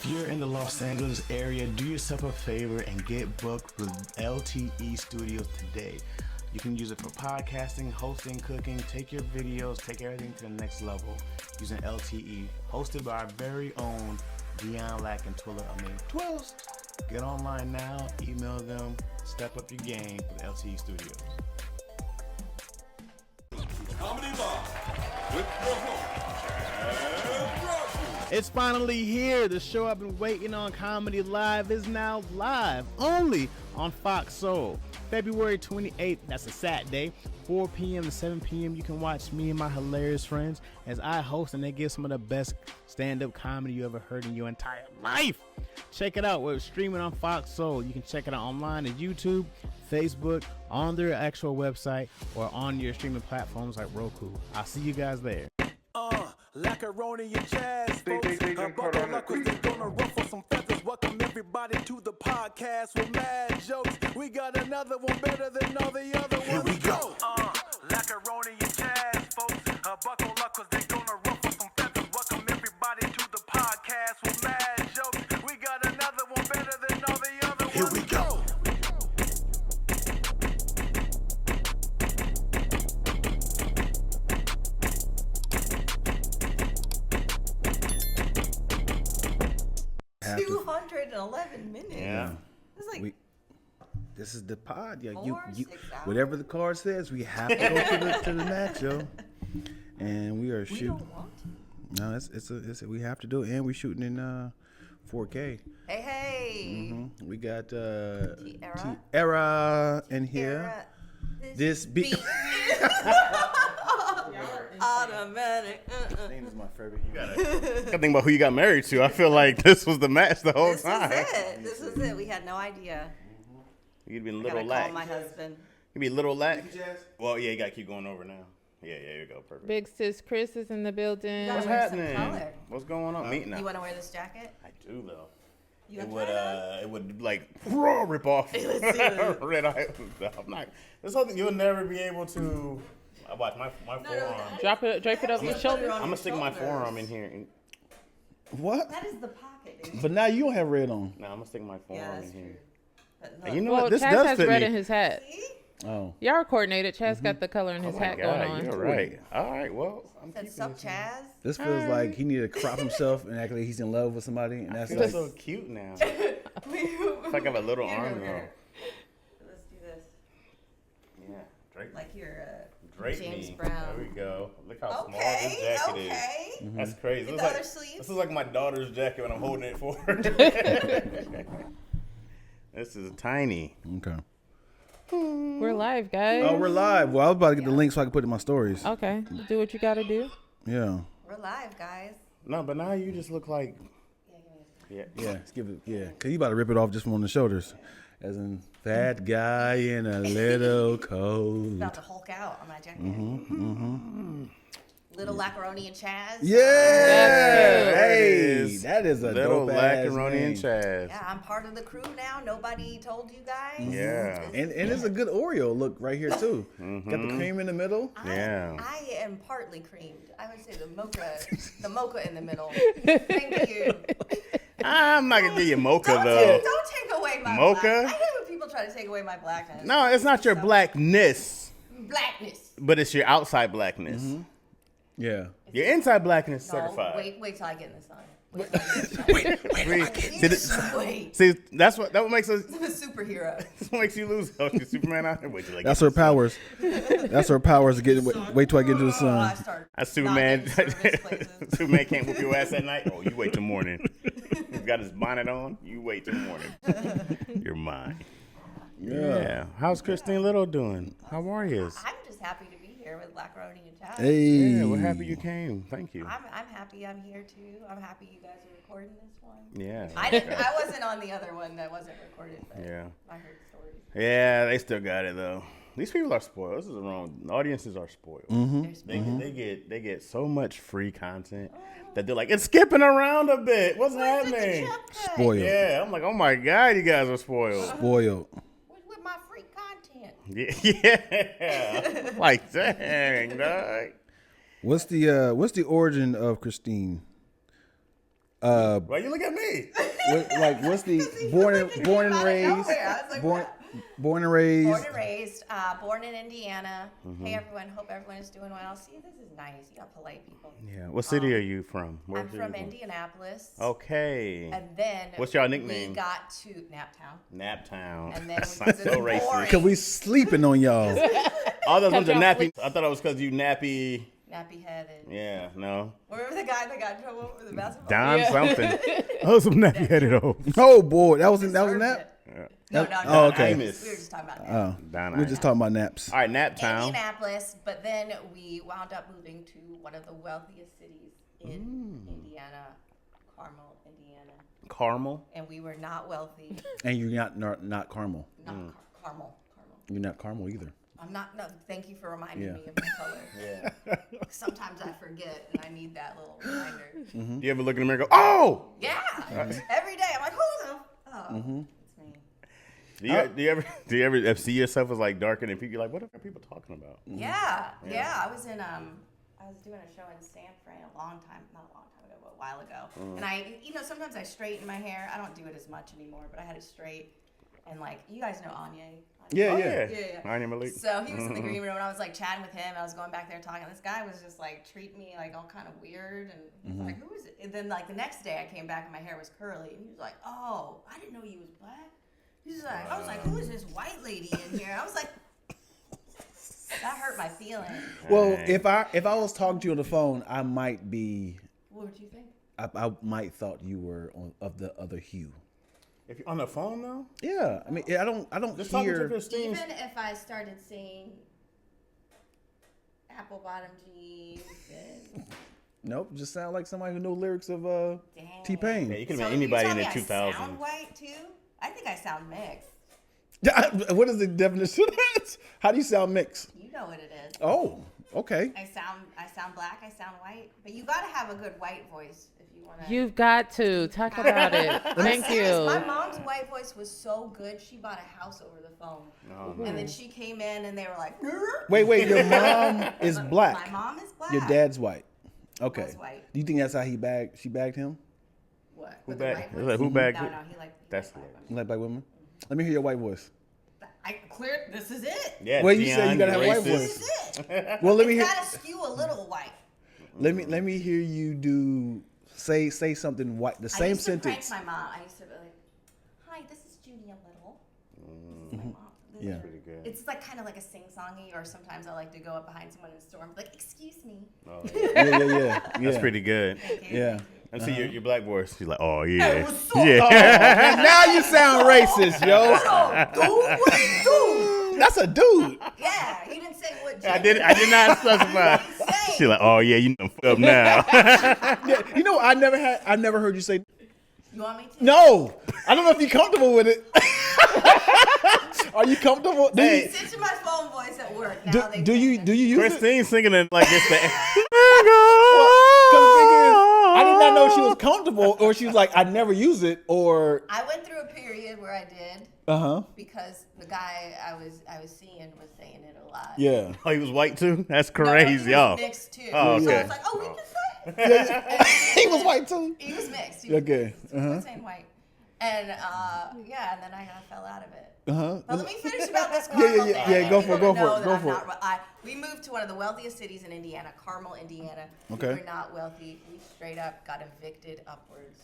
If you're in the Los Angeles area, do yourself a favor and get booked with LTE Studios today. You can use it for podcasting, hosting, cooking, take your videos, take everything to the next level using LTE. Hosted by our very own Dion Lack and Twills. Get online now, email them, step up your game with LTE Studios. Comedy Live with your host, Chad Rossi. It's finally here. The show I've been waiting on, Comedy Live, is now live only on Fox Soul. February 28th, that's a Saturday, 4 p.m. to 7 p.m. You can watch me and my hilarious friends as I host, and they give some of the best stand-up comedy you ever heard in your entire life. Check it out. We're streaming on Fox Soul. You can check it out online at YouTube, Facebook, on their actual website, or on your streaming platforms like Roku. I'll see you guys there. Macaroni and jazz, folks. Buckle up 'cause they gonna ruffle some feathers. Welcome everybody to the podcast with mad jokes. We got another one better than all the other ones. Here we go. Macaroni and jazz, folks. Buckle up 'cause they gonna ruffle some feathers. Welcome everybody to the podcast with mad jokes. We got another one better than all the other ones. Here we go. Have to- 211 minutes. Yeah. It's like This is the pod. Yeah, 6 hours. whatever the card says, we have to go to the match, yo. And we are we shooting. don't want to. No, it's we have to do it, and we're shooting in 4K. Hey. We got Tierra. Tierra in here. Tierra, This beat. Automatic. Name is my favorite. I think about who you got married to. I feel like this was the match the whole This time. is it. We had no idea. You'd be I little gotta lack. call my husband. You'd be little lack. Well, yeah, you gotta keep going over now. Yeah, there you go. Perfect. Big sis Chris is in the building. Gotta What's wear some happening? color. What's going on? Meeting You now. want to wear this jacket? I do though. You It gonna would try it on? it would like rip off. Let's see it. Red eye. I'm not. There's something you'll never be able to. I watch my forearm. Drape it over your shoulder. I'm gonna stick my forearm in here. And, What? That is the pocket, dude. But now you don't have red on. no, I'm gonna stick my Yeah, forearm that's in true. here. But And look, you know Well, what? This Chaz does has fit red me. in his hat. see? Oh. Y'all are coordinated. Chaz got the color in his Oh my hat God, going on. you're right. All right, well, I'm Said keeping sup, this. Chaz? This feels like he need to crop himself and act like he's in love with somebody, and that's It's like so cute now. It's like I have a little arm though. Let's do this. Yeah, drape. Like you're Drape James me. Brown. There we go. Look how small Okay, this jacket is. okay. That's crazy. With This the is other like, sleeves? this is like my daughter's jacket when I'm holding it for her. This is tiny. okay. We're live, guys. Oh, we're live. Well, I was about to get the link so I can put it in my stories. Okay, do what you gotta do. Yeah. We're live, guys. No, but now you just look like. Yeah. Yeah, let's give it. Yeah, cause you about to rip it off just from on the shoulders, as in fat guy in a little coat. About to Hulk out on my jacket. Mm-hmm. Little Macaroni and Chaz. Yeah. That's Hey, that is a Little dope ass macaroni name. and Chaz. Yeah, I'm part of the crew now. Nobody told you guys. Yeah. And it's a good Oreo look right here too. Got the cream in the middle. Yeah. I am partly creamed. I would say the mocha in the middle. Thank you. I'm not gonna give you mocha Don't though. take away my Mocha? black. I hate when people try to take away my blackness. No, it's not your blackness, Blackness. but it's your outside blackness. Yeah. Your inside blackness is No, certified. wait till I get in the sun. See, that's what makes us. I'm a superhero. That's what makes you lose. Oh, you Superman out there. Wait till I That's get her powers. That's her powers to get. Wait till I get into the I sun. start That's Superman. not getting service places. Superman can't whoop your ass at night. Oh, you wait till morning. He's got his bonnet on. You wait till morning. You're mine. Yeah. How's Christine Little doing? How are you? I'm just happy to be here with Macaroni and Chaz. Hey. Yeah, we're happy you came. Thank you. I'm happy I'm here too. I'm happy you guys are recording this one. Yeah. I wasn't on the other one that wasn't recorded, but Yeah. I heard stories. Yeah, they still got it though. These people are spoiled. This is the wrong. The audiences are spoiled. They get so much free content that they're like, it's skipping around a bit. What's happening? Spoiled. Yeah, I'm like, oh my god, you guys are spoiled. Spoiled. With my free content. Yeah. Like, dang, dog. What's the origin of Christine? Why you look at me? What's the born and raised? I was like, Born and raised. Born and raised, born in Indiana. Hey everyone, hope everyone is doing well. See, this is nice. You got polite people. Yeah. What city are you from? I'm from Indianapolis. Okay. And then What's y'all nickname? We got to Naptown. Naptown. And then That we sounds was so racist. boring. Cause we sleeping on y'all. All those ones are y'all nappy. I thought it was because you nappy. Nappy headed. Yeah. No. Remember the guy that got in trouble for the basketball? Don something. Oh, some nappy headed hoes. Oh boy, that was Deserved nap. it. No. Oh, okay. Amos. We were just talking about Oh, Don we're just talking about naps. All right, Naptown. Indianapolis, but then we wound up moving to one of the wealthiest cities in Indiana, Carmel, Indiana. Carmel. And we were not wealthy. And you're not caramel. Not Carmel. You're not caramel either. I'm not. No, thank you for reminding Yeah. me of my color. Yeah. Sometimes I forget, and I need that little reminder. Do you ever look in the mirror and go, oh? Yeah, every day I'm like, who the? Oh, it's me. Do you ever see yourself as like darker than people? You're like, what are people talking about? Yeah. I was in I was doing a show in San Fran not a long time ago, but a while ago. And I, sometimes I straighten my hair. I don't do it as much anymore, but I had it straight. And like, you guys know Anya. Yeah, Oh, yeah. Yeah. Anya Malik. So he was in the green room, and I was like chatting with him. I was going back there talking. This guy was just like treating me like all kind of weird, and he's like, "Who is it?" And then like the next day, I came back and my hair was curly, and he was like, "Oh, I didn't know you was black." He's like, I was like, "Who is this white lady in here?" I was like, that hurt my feelings. Well, if I was talking to you on the phone, I might be. What would you think? I might thought you were of the other hue. If you're on the phone though, Yeah, I mean, I don't just talking to hear. Christine. Even if I started saying apple bottom jeans and Nope, just sound like somebody who knows lyrics of dang. T-Pain. Yeah, you could have So been anybody in you the tell me I 2000s. sound white too? I think I sound mixed. What is the definition of that? How do you sound mixed? You know what it is. Oh, okay. I sound black, I sound white. But you gotta have a good white voice if you wanna. You've got to talk about it. Thank Serious, you. my mom's white voice was so good, she bought a house over the phone. Oh, And then she came in and they were like, Wait, your mom is black. My mom is black. Your dad's white. Okay. Dad's white. Do you think that's how she bagged him? What? Who With the bagged- white it voice? was like, who bagged No, it? he liked That's white hilarious. voice. You like black women? Let me hear your white voice. This is it. Yeah, Well, you said you gotta have a white racist. voice. This is it. Well, let me It's hear. gotta skew a little white. Let me hear you do. Say something white. The I same used to sentence. prank my mom. I used to be like, "Hi, this is Julia Little." This is my mom. This Yeah. is- Pretty good. It's like kind of like a sing-songy, or sometimes I like to go up behind someone in the store and be like, "Excuse me." Oh, Yeah. that's pretty good. Thank you. Yeah. And see your black voice. She's like, oh yeah, It was so yeah. Now you sound racist, yo. Dude, what dude? That's a dude. Yeah, he didn't say what. I did not specify. She's like, oh yeah, you done fucked up now. Yeah, you know, I never heard you say. You want me to? No, I don't know if you're comfortable with it. Are you comfortable? Do you, Sit to my phone voice at work. Now they do you can't. use it? Christine singing it like this. Because the thing is, I did not know she was comfortable, or she was like, I never use it, or I went through a period where I did because the guy I was seeing was saying it a lot. yeah. Oh, he was white too. That's No, crazy, he y'all. was mixed too. Oh, So okay. it's like, oh, we can say. He was white too. He was mixed. Okay. He was saying white. And yeah, and then I kind of fell out of it. Uh-huh. But let me finish about this Yeah, Carmel yeah, thing. yeah, go for it, People go for know it, that go I'm for not- we moved to one of the wealthiest cities in Indiana, Carmel, Indiana. Okay. We were not wealthy. We straight up got evicted upwards.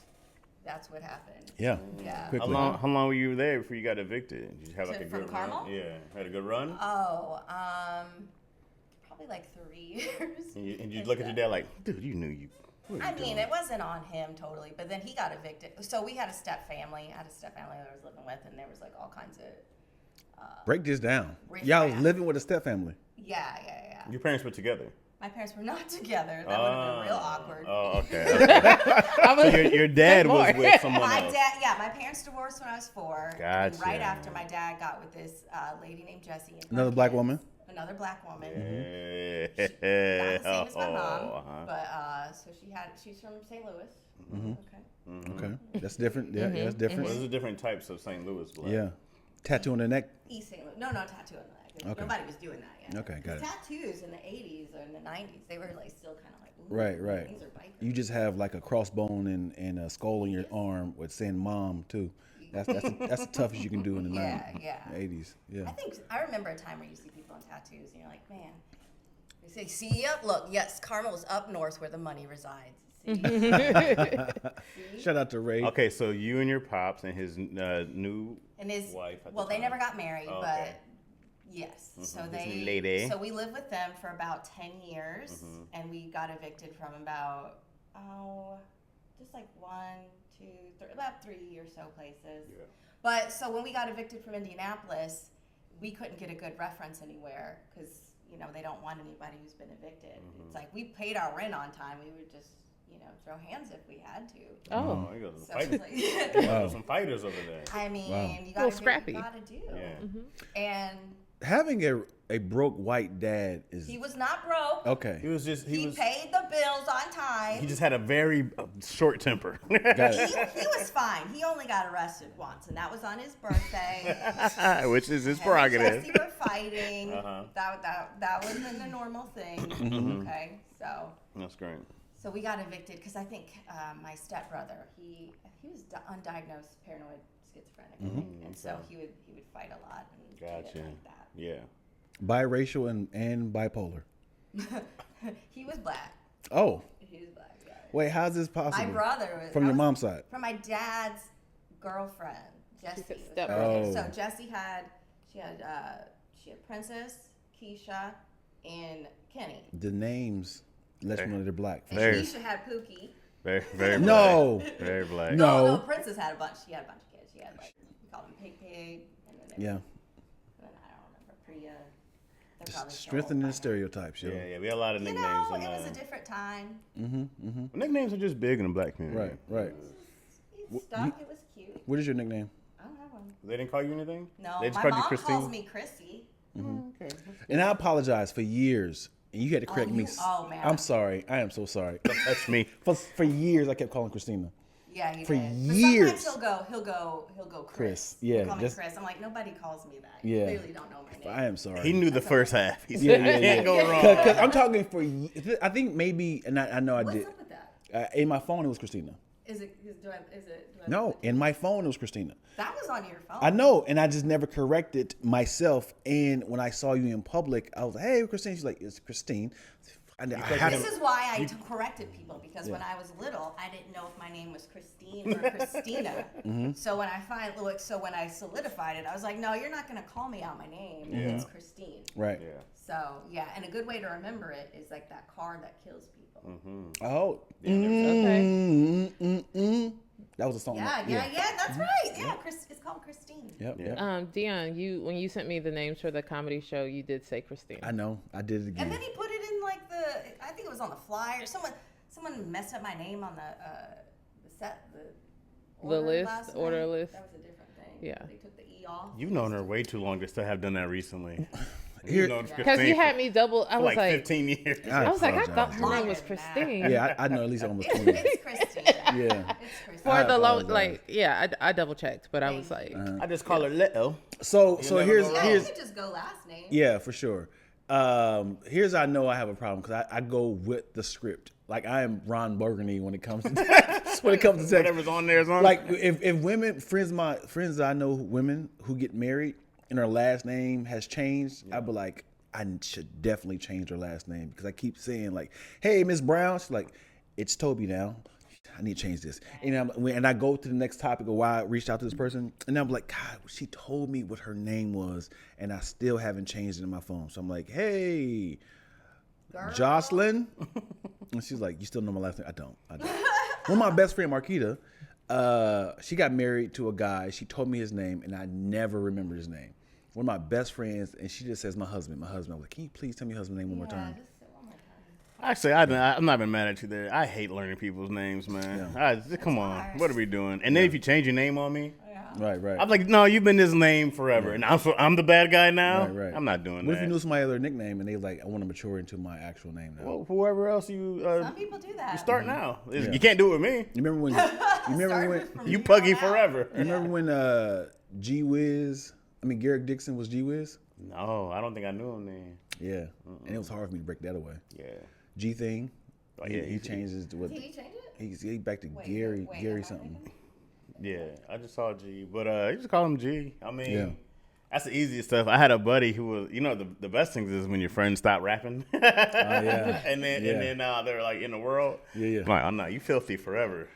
That's what happened. Yeah. Yeah. How Quickly. long were you there before you got evicted? Did you have like a From good Carmel? run? Yeah, had a good run. Oh, probably like 3 years. And you look at your dad like, dude, you knew you. What are I you mean, doing? it wasn't on him totally, but then he got evicted. So we had a step family. I had a step family that I was living with, and there was like all kinds of, Break this down. Riff Y'all was raff. living with a step family. yeah. Your parents were together. My parents were not together. That would have been real awkward. Oh, okay. So your dad was more. with someone My else. dad, yeah, my parents divorced when I was 4. And Gotcha. right after, my dad got with this lady named Jessie. and her Another black kids. woman? Another black woman. Yeah. Not the same as my mom, Uh-huh. but so she's from St. Louis. Okay. Okay. That's different. Yeah, yeah, that's different. Well, there's different types of St. Louis blood. Yeah. Tattoo on the neck. East St. Louis. No tattoo on the neck. Okay. Nobody was doing that yet. Okay, got it. Tattoos in the 80s or in the 90s, they were like still kind of like, ooh, Right. these are bikers. You just have like a crossbone and a skull on your arm with saying "mom" too. That's the toughest you can do in the Yeah, 90s, yeah. 80s. Yeah. I remember a time where you see people in tattoos and you're like, man. They say, see ya? Look, yes, Carmel is up north where the money resides. See? Shout out to Ray. Okay, so you and your pops and his new And his wife. At well, the they time. never got married, Oh, okay. but yes. So This they lady. so we lived with them for about 10 years, and we got evicted from about just like 1, 2, 3, about 3 or so places. Yeah. But so when we got evicted from Indianapolis, we couldn't get a good reference anywhere because they don't want anybody who's been evicted. It's like we paid our rent on time. We would just throw hands if we had to. Oh, you got some So fighters. it's like, Wow. Some fighters over there. I mean, Wow. you Little gotta do what scrappy. you gotta do. Yeah. And Having a broke white dad is he was not broke. okay. He was just He paid the bills on time. he just had a very short temper. Got it. He was fine. He only got arrested once, and that was on his birthday. Which is his Him and prerogative. Jesse were fighting. Uh-huh. That was the normal thing. Mm-hmm. Okay, so That's great. we got evicted because I think my stepbrother he was undiagnosed paranoid schizophrenic, I think. And so he would fight a lot and treat it Gotcha. like that. Yeah. Biracial and bipolar. He was black. Oh, He was black. Yeah. wait, how's this possible? My brother was From I your was- mom's side. From my dad's girlfriend, Jessie. said was her stepbrother. name. Oh. So Jessie had Princess, Keisha, and Kenny. The names let you know they're black. And Very- Keisha had Pookie. Very, very black. No. Very black. No. No, Princess had a bunch. She had a bunch of kids. She had we called them Pig, and then Yeah. and then I don't remember Priya. They're probably still Strengthening old by now. stereotypes, yo. Yeah, we had a lot of You nicknames. know, in, it was a different time. nicknames are just big in the black community. Right. It stuck. It was cute. What is your nickname? I don't have one. They didn't call you anything? No, They just my called you mom Christine? calls me Chrissy. And I apologize for years. And you had to correct me. oh, man. I'm sorry. I am so sorry. That's me. For years, I kept calling Christina. Yeah, he For did. years. But sometimes he'll go Chris. Chris, yeah, He'll call me just- Chris. I'm like, nobody calls me that. Yeah. You clearly don't know my name. I am sorry. He knew the first half. He said, Yeah. can't go wrong. Because I'm talking for. I think maybe, and I know I What's did. up with that? In my phone, it was Christina. Do I No, in my phone, it was Christina. That was on your phone. I know, and I just never corrected myself. And when I saw you in public, I was like, "Hey, Christine." She's like, "It's Christine." I have This is why I corrected people because when I was little, I didn't know if my name was Christine or Christina. So when I solidified it, I was like, no, you're not going to call me out my name. It's Christine. right. Yeah. So yeah, and a good way to remember it is like that card that kills people. Oh, that was a song. Yeah, that's right. Yeah, it's called Christine. Yep. Dion, when you sent me the names for the comedy show, you did say Christine. I know. I did it again. And then he put it in like I think it was on the flyer. Someone messed up my name on the order list. That was a different thing. Yeah. They took the E off. You've known her way too long to still have done that recently. Here- You've known Because Christine you had for me double. I was like like, 15 years. I was like, I thought apologize. her name was Longer than that. Christine. Yeah, I know at least almost 20. It's Christine. Yeah. It's Christine. For the long, apologize. I double checked, but I was like, I just call her Little. So never here's go Yeah, wrong. you here's could just go last name. yeah, for sure. Here's I know I have a problem because I go with the script. Like I am Ron Burgundy when it comes to when it comes to sex. Whatever's on there is on. Like if women friends I know women who get married and her last name has changed, I'd be like, I should definitely change her last name because I keep saying like, hey Miss Brown, she's like, it's Toby now. I need to change this. And I go to the next topic of why I reached out to this person, and I'm like, God, she told me what her name was, and I still haven't changed it in my phone. So I'm like, hey, Girl. Jocelyn. And she's like, you still know my last name? I don't. Well, my best friend, Marquita, she got married to a guy. She told me his name, and I never remembered his name. One of my best friends, and she just says, my husband. I was like, can you please tell me your husband's name one more time? Just say one more time. Actually, I'm not even mad at you there. I hate learning people's names, man. Come on. hard. What are we doing? And then if you change your name on me, Right. I'm like, no, you've been this name forever. And I'm the bad guy now? Right. I'm not doing What that. if you knew somebody other nickname and they like, I want to mature into my actual name now? Well, whoever else you Some people do that. you start now. Yeah. You can't do it with me. You remember when? You from puggy here on out. forever. You remember when Garrett Dixon was G Wiz? No, I don't think I knew him then. Yeah, and it was hard for me to break that away. Yeah. G thing. Oh, yeah, he changes to what? Did he change it? He's back to Wait, Gary am I something. thinking? Yeah, I just saw G, but you just call him G. I mean, Yeah. that's the easiest stuff. I had a buddy who was, the best things is when your friends stop rapping. Yeah. and then they're like in the world. Yeah. I'm like, oh no, you filthy forever.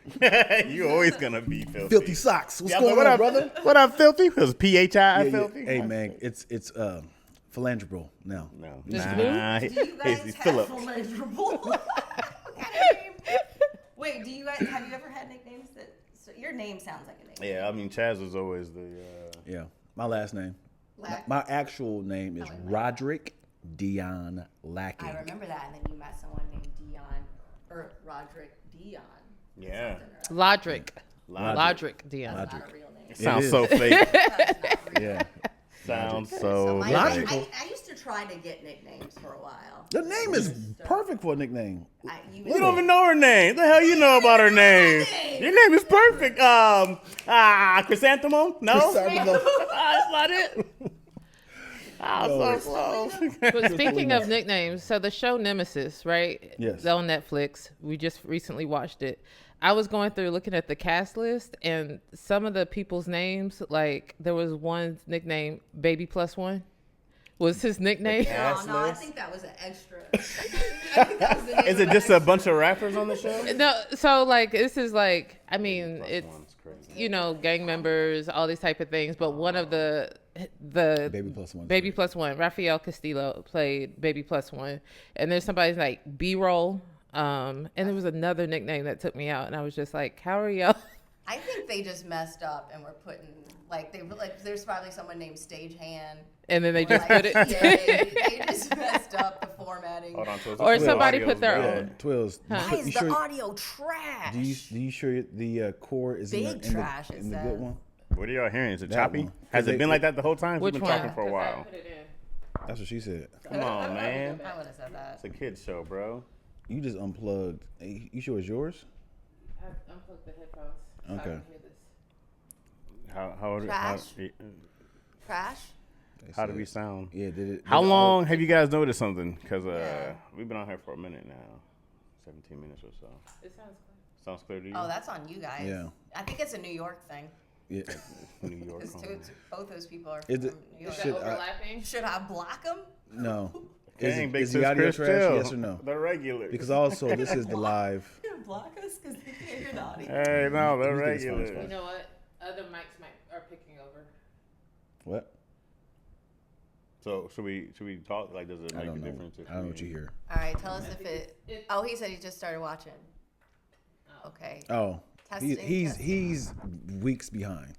You always gonna be filthy. Filthy socks. What's Yeah, I'm like, going on, up, brother? What up, filthy? It was PHI Yeah. filthy. Hey man, it's philanthropal now. No, Just nah. Do you guys have Philip. Philanthropal? What kind of name? Wait, have you ever had nicknames so your name sounds like a nickname? Yeah, I mean Chaz was always the. Yeah, my last name. Lack. My actual name is like Roderick Dion Lacking. I remember that, and then you met someone named Roderick Dion. Yeah. Lodrick. Lodrick. Dion. That's not a real name. Sounds is. so fake. That's not real. Yeah, Sounds So so. I Logical. used to try to get nicknames for a while. the name is perfect for a nickname. You don't even know her name. The hell you know about her name? Your name is perfect. Chrysanthemum? No, Chrysanthemum. that's not it. So close. But speaking of nicknames, so the show Nemesis, right? Yes. It's on Netflix. We just recently watched it. I was going through looking at the cast list, and some of the people's names, like there was one nickname, Baby Plus One, was his nickname. Cast No, I list? think that was an extra. I think that was the name Is it of just an a bunch of rappers on the show? No, so like this is like, I mean, it's One's crazy. gang members, all these type of things. But one of the Baby Plus One. Baby Plus One, Rafael Castillo played Baby Plus One, and there's somebody's like B-roll, and there was another nickname that took me out, and I was just like, how are y'all? I think they just messed up and were putting there's probably someone named Stagehand. And then they or, just like, put it. PA. They just messed up the formatting. Hold on, so Or the somebody audio's put their good. own. Twills. Why is the audio trash? Do you sure the core is Big in the, trash, it in the says. good one? What are y'all hearing? Is it That choppy? one. Has They- it been like that the whole time? Which We've been one? talking for a while. That's what she said. Come on, man. I would have said that. It's a kid's show, bro. You just unplugged. Hey, you sure it's yours? I unplugged the headphones. so I can Okay. hear this. Trash? How do we sound? Yeah, did it? How did it- long have you guys noticed something? Because Yeah. we've been on here for a minute now, 17 minutes or so. It sounds Sounds clear to you? Oh, that's on you guys. Yeah. I think it's a New York thing. Yeah. New York. Because both those people are Is from it- New York. Is Shit, that overlapping? Should I block them? No. Dang, big is the sis audio Chris trash? chill. Yes or no? The regulars. Because also this is the live. Block us because they can't hear the audio. Hey, no, the You think it's fine, it's regulars. You know what? Other mics are picking over. What? So should we talk? Like, does it I make a don't know. difference? If I don't know we- what you hear. All right, tell us if it. Oh, he said he just started watching. Okay. Oh, Testing, he's testing. he's weeks behind.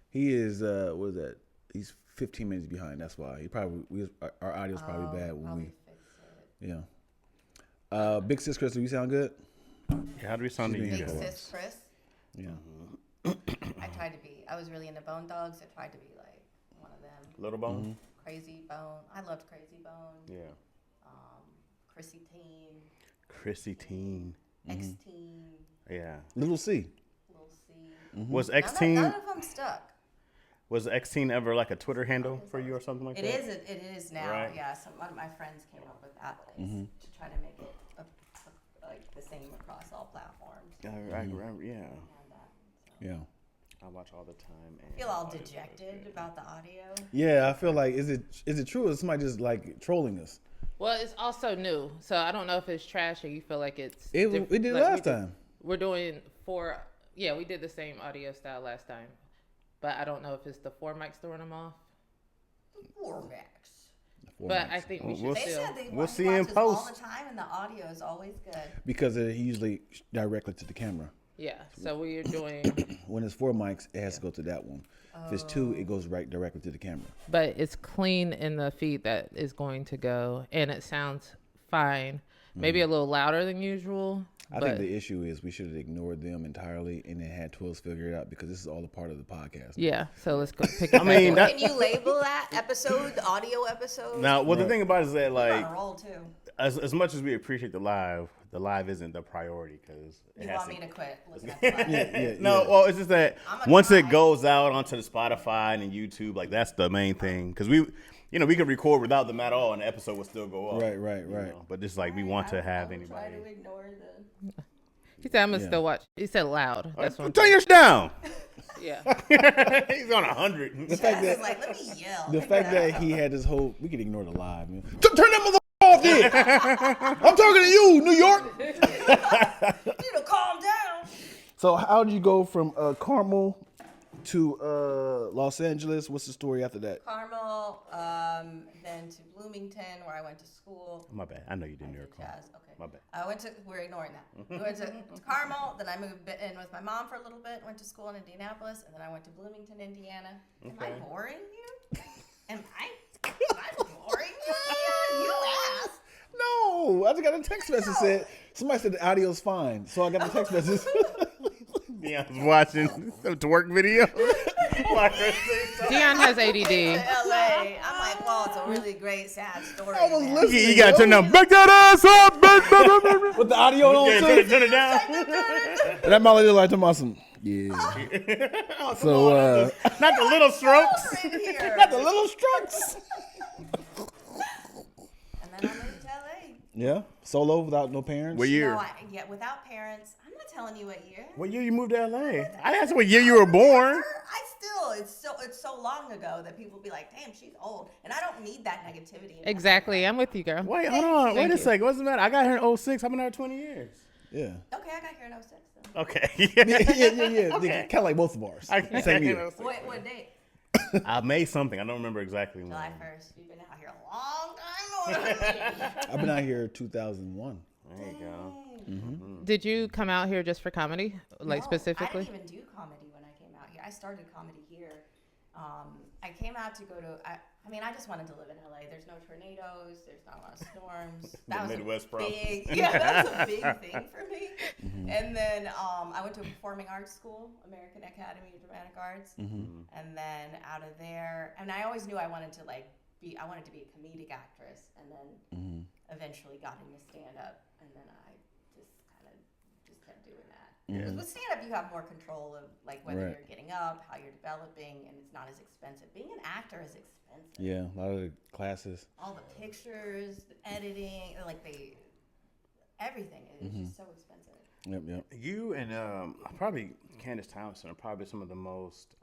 He is what is that? He's 15 minutes behind. That's why he probably our audio's probably bad when Probably we fix it. yeah. Big sis Chris, do you sound good? Yeah, how do we sound to She's you being Big guys? sis Chris. Yeah. I tried to be. I was really into Bone Dogs. I tried to be like one of them. Little Bone? Crazy Bone. I loved Crazy Bone. Yeah. Chrissy Teen. Chrissy Teen. X Teen. Yeah. Little C. Lil C. Was X Teen None of them stuck. was X Teen ever like a Twitter handle for you or something like It that? is. It is now. Right. Yeah. One of my friends came up with that to try to make it like the same across all platforms. I remember. Yeah. And, Yeah. I watch all the time. And I feel all dejected about the audio. Yeah, I feel like is it true or is somebody just like trolling us? Well, it's also new, so I don't know if it's trash or you feel like it's. We did it last time. We're doing we did the same audio style last time, but I don't know if it's the 4 mics throwing them off. Formax. But I think we should We'll They still. said they We'll watch see in us all post. the time, and the audio is always good. Because it usually directly to the camera. Yeah, so we're doing, When it's 4 mics, it has to go to that one. If it's 2, it goes right directly to the camera. but it's clean in the feed that is going to go, and it sounds fine. Maybe a little louder than usual. I but think the issue is we should have ignored them entirely and then had Twills figure it out because this is all a part of the podcast. yeah, so let's go pick it I mean, that, Can you label that episode, the audio episode? now, well, the thing about it is that, We're like, on a roll too. as much as we appreciate the live isn't the priority because it You has want to. me to quit looking at the live? Yeah, No, yeah. well, it's just that I'm a once it guy. goes out onto the Spotify and YouTube, like that's the main thing. Because we could record without them at all, and the episode would still go up. Right. But just like we want to have anybody. Try to ignore the. He said, "I'm gonna still watch." He said loud. That's one. Turn yours down. Yeah. He's on 100. The fact It's that like, let me yell. the fact that he had this whole, we could ignore the live, man. Turn that mother off, then. I'm talking to you, New York. You need to calm down. So how did you go from Carmel to Los Angeles? What's the story after that? Carmel, then to Bloomington, where I went to school. My bad. I know you didn't hear a call. Jazz. Okay. My bad. We're ignoring that. We went to Carmel, then I moved in with my mom for a little bit, went to school in Indianapolis, and then I went to Bloomington, Indiana. Am I boring you? Am I boring you? You asked. No, I just got a text message said, somebody said the audio's fine. So I got the text message. Dion's watching the twerk video. Dion has ADD. To LA. I'm like, well, it's a really great, sad story. I was man. listening. You gotta turn down. Back that ass up. With the audio on Yeah, too. turn it down. And that Molly like to awesome. Yeah. So Not the little strokes. Right here. not the little strokes. And then I moved to LA. Yeah. Solo without no parents. What year? No, without parents. I'm not telling you what year. What year you moved to LA? I asked what year you were born. It's so long ago that people be like, damn, she's old. And I don't need that negativity. in my Exactly. I'm with you, girl. Wait, hold on. Thank Wait a you. second. What's the matter? I got here in 06. I've been there 20 years. Yeah. life. Okay, I got here in 06. Then. Okay. Yeah. Okay. Kind of like both of ours. Same year. What date? I made something. I don't remember exactly when. July 1st. You've been out here a long time. I've been out here 2001. There you go. Did you come out here just for comedy, like No, specifically? I didn't even do comedy when I came out here. I started comedy here. I came out to go to. I just wanted to live in LA. There's no tornadoes. There's not a lot of storms. That was Midwest a problem. big. Yeah, that was a big thing for me. And then I went to a performing arts school, American Academy of Dramatic Arts, and then out of there, and I always knew I wanted to be a comedic actress, and then eventually got into stand up, and then I just kept doing that. Because with stand up, you have more control of whether Right. you're getting up, how you're developing, and it's not as expensive. Being an actor is expensive. Yeah, a lot of the classes. All the pictures, the editing, everything is just so expensive. Yep. You and probably Candace Townsend are probably some of the most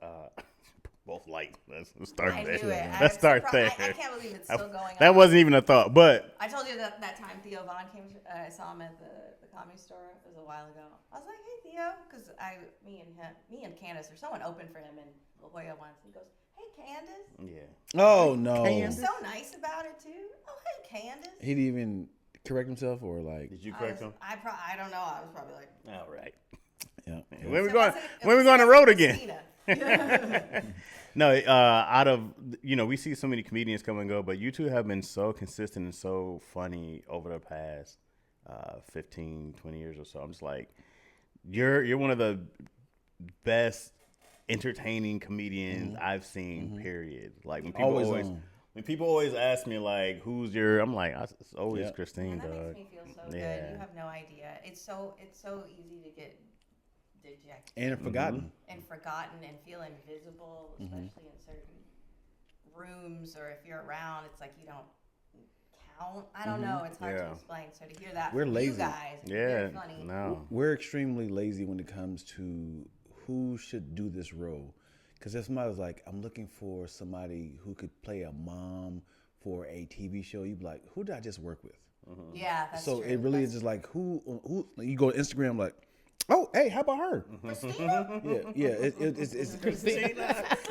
both light. Let's start I there. knew it. Let's start there. I can't believe it's still going on. That wasn't even a thought, but I told you that time Theo Vaughn came. I saw him at the Comedy Store. It was a while ago. I was like, "Hey Theo," because me and Candace, or someone opened for him in La Jolla once. He goes, "Hey Candace." yeah. Oh no. He's so nice about it too. Oh hey Candace. He didn't even correct himself or like. Did you correct him? I don't know. I was probably like. All right. Yeah. When we It going? wasn't- it When we wasn't going on the road again? Christina. No, out of we see so many comedians come and go, but you two have been so consistent and so funny over the past 15, 20 years or so. I'm just like, you're one of the best entertaining comedians I've seen. Period. Like when people Always always ask me like, who's your? I'm like, it's always Yeah. Christine, And that dog. makes me feel so Yeah. good. You have no idea. It's so easy to get dejected And forgotten. and forgotten and feel invisible, especially in certain rooms, or if you're around, it's like you don't count. I don't know. It's hard Yeah. to explain. So to hear that We're from lazy. you guys, it's Yeah. very funny. No. We're extremely lazy when it comes to who should do this role. Because if somebody's like, I'm looking for somebody who could play a mom for a TV show, you'd be like, who did I just work with? Yeah, that's So true. it really is just like, who you go to Instagram like, oh, hey, how about her? Christina? Yeah. It's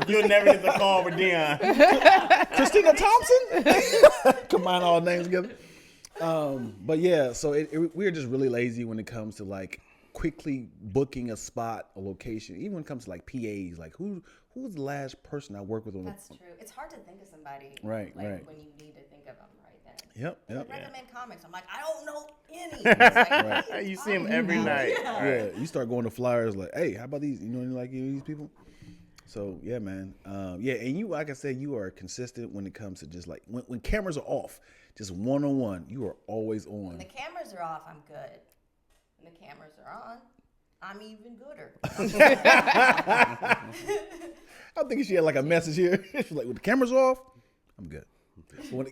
You'll never get the call for Dion. Christina Thompson. Combine all the names together. But yeah, so we're just really lazy when it comes to like quickly booking a spot, a location. Even when it comes to like PAs, like who's the last person I work with on That's true. It's hard to think of somebody Right, like, right. when you need to think of them right then. Yep. Recommend comics. I'm like, I don't know any. It's like, what are You see him talking every about? night. Yeah. Yeah, you start going to flyers like, hey, how about these? You know any like any of these people? So yeah, man. Yeah, and you, like I said, you are consistent when it comes to just like when cameras are off, just one-on-one, you are always on. When the cameras are off, I'm good. When the cameras are on, I'm even gooder. I'm thinking she had like a message here. She's like, when the cameras off, I'm good.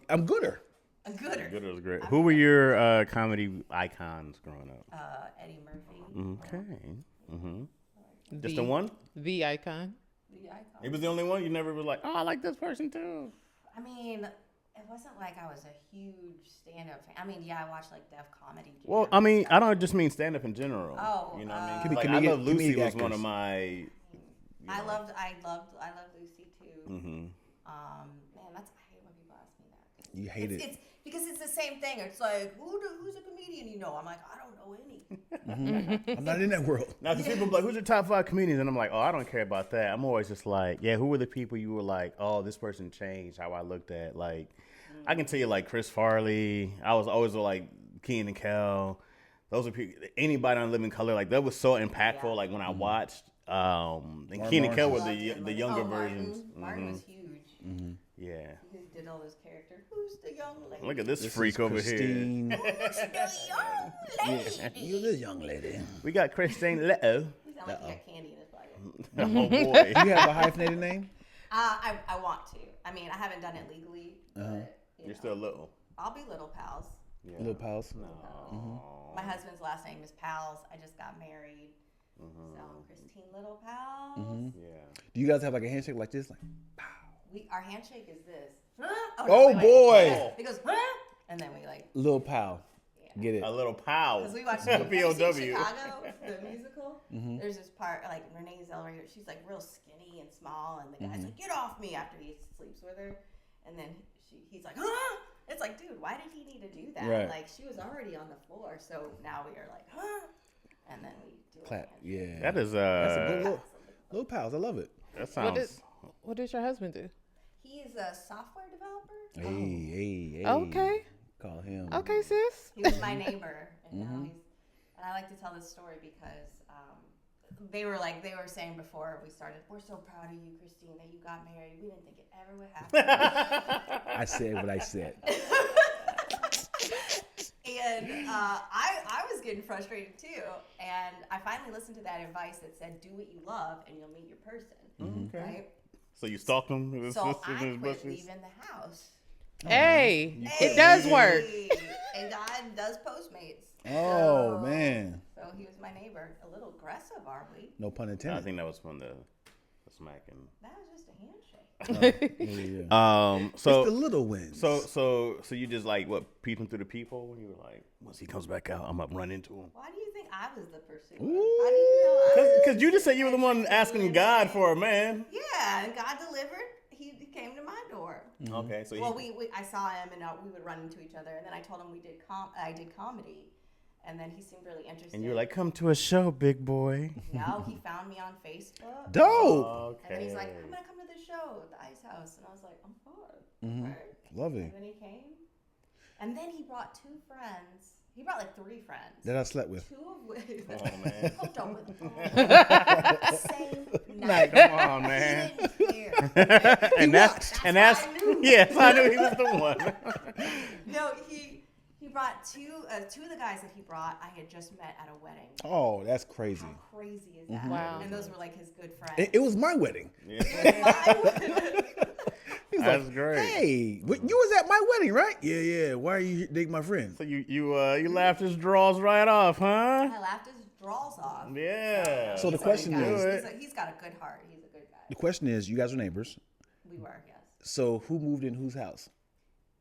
I'm gooder. A gooder. Good, it was great. Who were your comedy icons growing up? Eddie Murphy. Okay. Just the one? The icon. The icon. He was the only one? You never was like, oh, I like this person too. I mean, it wasn't like I was a huge stand-up fan. I mean, yeah, I watched like Def Comedy Jam. Well, I mean, I don't just mean stand up in general. Oh, you know what I mean? Could be Like, comedic- I Love Lucy comedic was one actors. of my. I loved Lucy too. Mm-hmm. Man, I hate when people ask me that. You hate It's it. because it's the same thing. It's like, who's a comedian you know? I'm like, I don't know any. I'm not in that world. Now, because people be like, who's your top 5 comedians? And I'm like, oh, I don't care about that. I'm always just like, yeah, who were the people you were like, oh, this person changed how I looked at? Like, I can tell you, like, Chris Farley. I was always like Keenan and Kel. Those are people, anybody on Living Color. Like, that was so impactful. Yeah. Like, when I watched, and Keenan and Kel were the younger Oh, Martin. versions. Martin was huge. Yeah. He did all those characters. Who's the young lady? Look at this, This freak is over Christine. Who's the young lady? You this young lady. here. We got Christine Leto. He sounds like he got candy in his pocket. Oh, boy. Do you have a hyphenated name? I want to. I mean, I haven't done it legally. But, You're know, still little. I'll be Little Pals. Little pals. My husband's last name is Pals. I just got married. So Christine Little Pals. Yeah. Do you guys have like a handshake like this? Like, Our handshake is this. Oh, boy. He goes, and then we like, little pal. Get it? A little pow. because we watched POW. Chicago, the musical. There's this part, like Renee Zellweger, she's like real skinny and small, and the guy's like, get off me after he sleeps with her. And then he's like, huh? It's like, dude, why did he need to do that? Right. Like, she was already on the floor, so now we are like, huh? And then we do a Clap. handshake. Yeah. That is That's a good little pals. I love it. that sounds. What does your husband do? He is a software developer. Hey. Okay. Call him. Okay, sis. He was my neighbor, and now he's. And I like to tell this story because they were saying before we started, we're so proud of you, Christine, that you got married. We didn't think it ever would happen. I said what I said. And I was getting frustrated too. And I finally listened to that advice that said, do what you love, and you'll meet your person. Okay. Right? So you stalked him with his So sisters I and his quit bushes? leaving the house. Hey, quit it does leaving. work. And God does Postmates. Oh, So- man. So he was my neighbor. A little aggressive, are we? No pun I intended. think that was from the smacking. That was just a handshake. Yeah. It's So the little wins. so you just like what peeping through the people when you were like, once he comes back out, I'm gonna run into him. Why do you think I was the pursuer? How do you know I was? Because you just said you were the one asking God for a man. Yeah, and God delivered. He came to my door. Okay, so Well, I saw him, and we would run into each other. And then I told him I did comedy, and then he seemed really interested. and you're like, come to a show, big boy. no, he found me on Facebook. Dope. Okay. And then he's like, I'm gonna come to the show at the Ice House, and I was like, I'm fine. Right? Love And it. then he came, and then he brought 2 friends. He brought like 3 friends. That I slept with. 2 of which Oh, man. hooked up with them. Same night. Come on, man. He didn't care. and that's That's why I knew. yes, I knew he was the one. No, he brought 2 of the guys that he brought. I had just met at a wedding. Oh, that's crazy. How crazy is that? Wow. And those were like his good friends. It was my wedding. He's That's like, great. hey, you was at my wedding, right? Yeah. Why are you dating my friend? So you laughed his draws right off, huh? I laughed his draws off. Yeah. So the He's a question good guy. is, he's got a good heart. He's a good the guy. question is, you guys are neighbors. We were, yes. So who moved in whose house?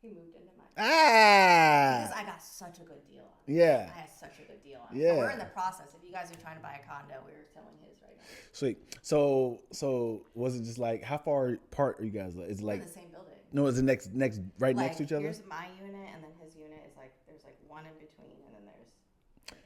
He moved into mine. Ah, Because I got such a good deal on it. yeah. I had such a good deal on it. Yeah. So we're in the process. If you guys are trying to buy a condo, we're selling his right now. Sweet. So was it just like how far apart are you guys? Is it We're like in the same building. no? Is it next right next to each other? Here's my unit, and then his unit is like there's like one in between, and then there's